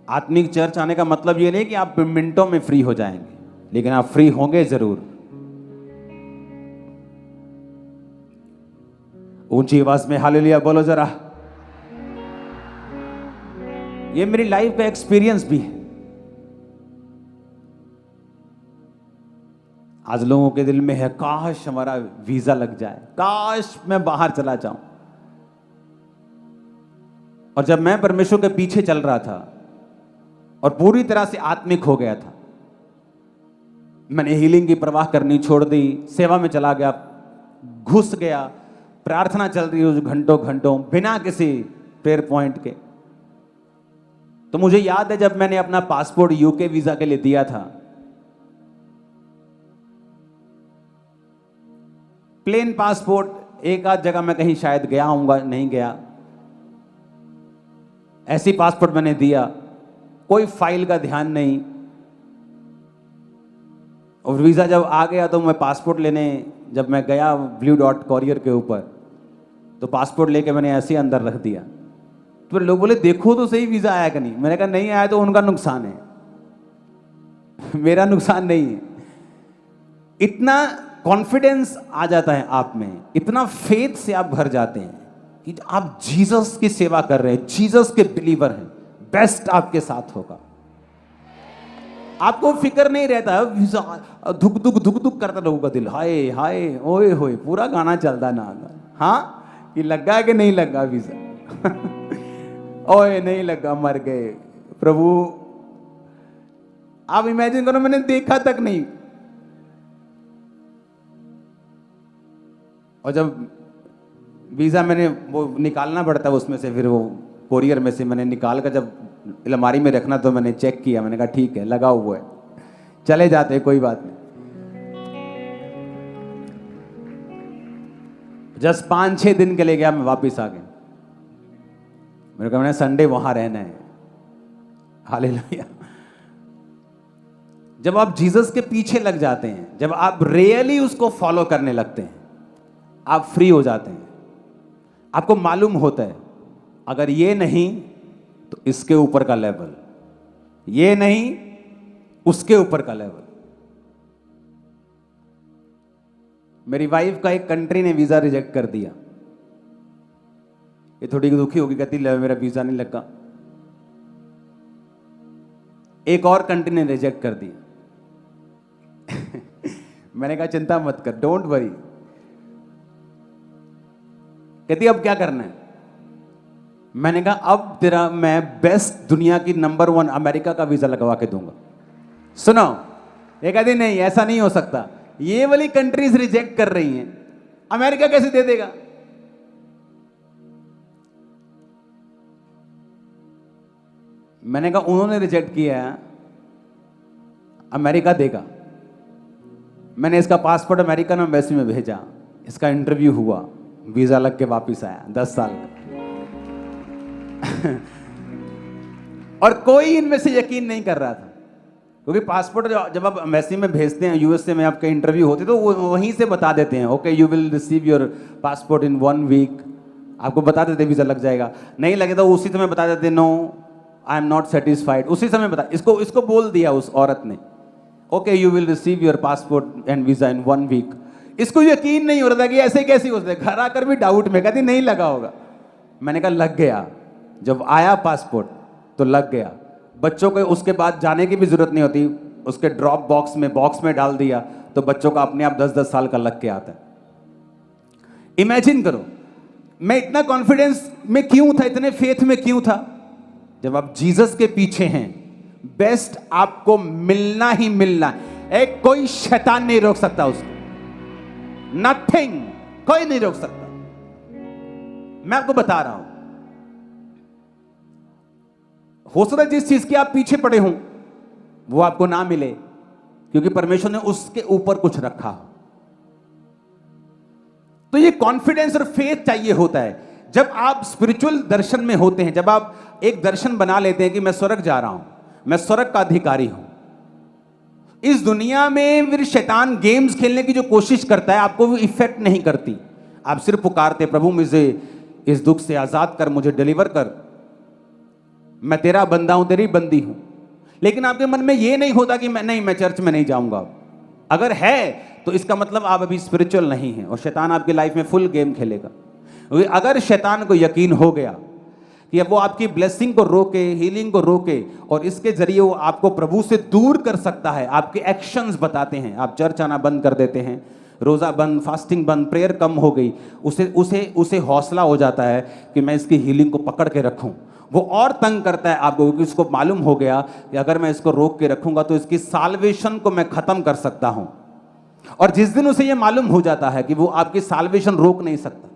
आत्मिक चर्च आने का मतलब ये नहीं कि आप मिनटों में फ्री हो जाएंगे, लेकिन आप फ्री होंगे जरूर। ऊंची आवाज में हालेलुया बोलो जरा। ये मेरी लाइफ का एक्सपीरियंस भी है। आज लोगों के दिल में है, काश हमारा वीजा लग जाए, काश मैं बाहर चला जाऊं। और जब मैं परमेश्वर के पीछे चल रहा था और पूरी तरह से आत्मिक हो गया था, मैंने हीलिंग की परवाह करनी छोड़ दी, सेवा में चला गया, घुस गया। प्रार्थना चल रही है घंटों घंटों बिना किसी प्रेयर पॉइंट के। तो मुझे याद है जब मैंने अपना पासपोर्ट यूके वीजा के लिए दिया था, प्लेन पासपोर्ट, एक आध जगह मैं कहीं शायद गया हूंगा, नहीं गया, ऐसी पासपोर्ट मैंने दिया, कोई फाइल का ध्यान नहीं। और वीजा जब आ गया तो मैं पासपोर्ट लेने जब मैं गया ब्लू डॉट कॉरियर के ऊपर, तो पासपोर्ट लेके मैंने ऐसे अंदर रख दिया। तो लोग बोले देखो तो सही वीजा आया कि नहीं। मैंने कहा नहीं आया तो उनका नुकसान है, मेरा नुकसान नहीं है। इतना कॉन्फिडेंस आ जाता है आप में, इतना फेथ से आप भर जाते हैं कि आप जीसस की सेवा कर रहे हैं, जीसस के बिलीवर हैं, बेस्ट आपके साथ होगा। आपको फिक्र नहीं रहता, धुक धुक करता लोगों का दिल, हाय हाय ओए होए, पूरा गाना चलता ना। हाँ कि लगा कि नहीं लगा वीजा ओए नहीं लगा, मर गए। प्रभु आप इमेजिन करो, मैंने देखा तक नहीं। और जब वीजा मैंने वो निकालना पड़ता है उसमें से, फिर वो कोरियर में से मैंने निकाल कर जब अलमारी में रखना, तो मैंने चेक किया, मैंने कहा ठीक है लगा हुआ है, चले जाते कोई बात नहीं। जस्ट 5-6 दिन के लिए गया, मैं वापिस आ गया। मेरे कहा मैंने संडे वहां रहना है। हालेलुया। जब आप जीसस के पीछे लग जाते हैं, जब आप रियली उसको फॉलो करने लगते हैं, आप फ्री हो जाते हैं। आपको मालूम होता है अगर ये नहीं तो इसके ऊपर का लेवल, ये नहीं उसके ऊपर का लेवल। मेरी वाइफ का एक कंट्री ने वीजा रिजेक्ट कर दिया, ये थोड़ी दुखी होगी, कहती मेरा वीजा नहीं लगा। एक और कंट्री ने रिजेक्ट कर दिया। मैंने कहा चिंता मत कर, डोंट वरी। कहती अब क्या करना है? मैंने कहा अब तेरा मैं बेस्ट दुनिया की नंबर 1 अमेरिका का वीजा लगवा के दूंगा। सुनो, ये कहती नहीं ऐसा नहीं हो सकता, ये वाली कंट्रीज रिजेक्ट कर रही हैं, अमेरिका कैसे दे देगा? मैंने कहा उन्होंने रिजेक्ट किया है, अमेरिका देगा। मैंने इसका पासपोर्ट अमेरिकन एम्बेसी में भेजा, इसका इंटरव्यू हुआ, वीजा लग के वापस आया 10 साल का। और कोई इनमें से यकीन नहीं कर रहा था, क्योंकि पासपोर्ट जब आप एम्बेसी में भेजते हैं यूएसए में, आपके इंटरव्यू होते तो वो वहीं से बता देते हैं, okay you will receive your passport in 1 week. आपको बता देते वीजा लग जाएगा, नहीं लगे तो उसी समय बता देते no I am not satisfied, उसी समय बता। इसको बोल दिया उस औरत ने, okay you will receive your passport and visa in 1 week. इसको यकीन नहीं हो रहा था कि ऐसे कैसे हो सकता है, घर आकर भी डाउट में कहती नहीं लगा होगा। मैंने कहा लग गया, जब आया पासपोर्ट तो लग गया। बच्चों को उसके बाद जाने की भी जरूरत नहीं होती, उसके ड्रॉप बॉक्स में डाल दिया तो बच्चों का अपने आप 10-10 साल का लग के आता है। इमेजिन करो मैं इतना कॉन्फिडेंस में क्यों था, इतने फेथ में क्यों था? जब आप जीसस के पीछे हैं, बेस्ट आपको मिलना ही मिलना है। एक कोई शैतान नहीं रोक सकता उसको, नथिंग, कोई नहीं रोक सकता। मैं आपको बता रहा हूं, हो सकता है जिस चीज के आप पीछे पड़े हों वो आपको ना मिले, क्योंकि परमेश्वर ने उसके ऊपर कुछ रखा हो। तो ये कॉन्फिडेंस और फेथ चाहिए होता है जब आप स्पिरिचुअल दर्शन में होते हैं, जब आप एक दर्शन बना लेते हैं कि मैं स्वर्ग जा रहा हूं, मैं स्वर्ग का अधिकारी हूं। इस दुनिया में फिर शैतान गेम्स खेलने की जो कोशिश करता है, आपको वो इफेक्ट नहीं करती। आप सिर्फ पुकारते प्रभु मुझे इस दुख से आजाद कर, मुझे डिलीवर कर, मैं तेरा बंदा हूं, तेरी बंदी हूं। लेकिन आपके मन में ये नहीं होता कि मैं चर्च में नहीं जाऊंगा। अगर है तो इसका मतलब आप अभी स्पिरिचुअल नहीं हैं और शैतान आपकी लाइफ में फुल गेम खेलेगा। अगर शैतान को यकीन हो गया कि अब वो आपकी ब्लेसिंग को रोके, हीलिंग को रोके और इसके जरिए वो आपको प्रभु से दूर कर सकता है, आपके एक्शंस बताते हैं, आप चर्च आना बंद कर देते हैं, रोजा बंद, फास्टिंग बंद, प्रेयर कम हो गई, उसे हौसला हो जाता है कि मैं इसकी हीलिंग को पकड़ के रखूं। वो और तंग करता है आपको, क्योंकि उसको मालूम हो गया कि अगर मैं इसको रोक के रखूंगा तो इसकी साल्वेशन को मैं खत्म कर सकता हूं। और जिस दिन उसे ये मालूम हो जाता है कि वो आपकी साल्वेशन रोक नहीं सकता,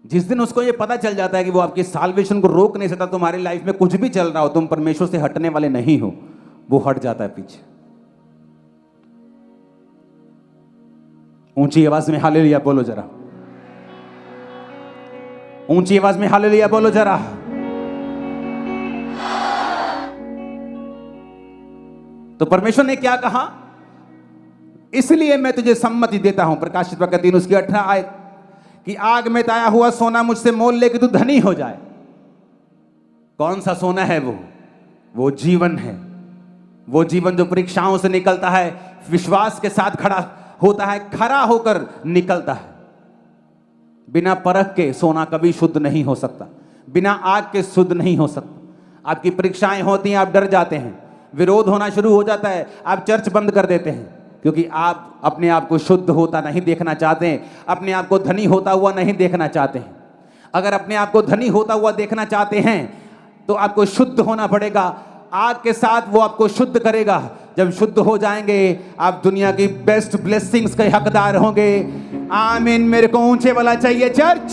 जिस दिन उसको ये पता चल जाता है कि वो आपकी साल्वेशन को रोक नहीं सकता, तुम्हारी लाइफ में कुछ भी चल रहा हो, तुम परमेश्वर से हटने वाले नहीं हो, वो हट जाता है पीछे। ऊंची आवाज में हालेलुया बोलो जरा, ऊंची आवाज में हालेलुया बोलो जरा। तो परमेश्वर ने क्या कहा? इसलिए मैं तुझे सम्मति देता हूं, प्रकाशित वाक्य 3 उसकी 18 आयत, कि आग में ताया हुआ सोना मुझसे मोल लेके तू धनी हो जाए। कौन सा सोना है वो जीवन है। वो जीवन जो परीक्षाओं से निकलता है, विश्वास के साथ खड़ा होता है, खरा होकर निकलता है। बिना परख के सोना कभी शुद्ध नहीं हो सकता, बिना आग के शुद्ध नहीं हो सकता। आपकी परीक्षाएं होती हैं, आप डर जाते हैं, विरोध होना शुरू हो जाता है, आप चर्च बंद कर देते हैं, क्योंकि आप अपने आप को शुद्ध होता नहीं देखना चाहते हैं, अपने आप को धनी होता हुआ नहीं देखना चाहते हैं। अगर अपने आप को धनी होता हुआ देखना चाहते हैं तो आपको शुद्ध होना पड़ेगा। आग के साथ वो आपको शुद्ध करेगा। जब शुद्ध हो जाएंगे आप दुनिया की बेस्ट ब्लेसिंग्स के हकदार होंगे। आमीन। मेरे को ऊंचे वाला चाहिए चर्च।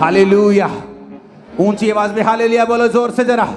हालेलुया। ऊंची आवाज में हालेलुया बोलो जोर से जरा।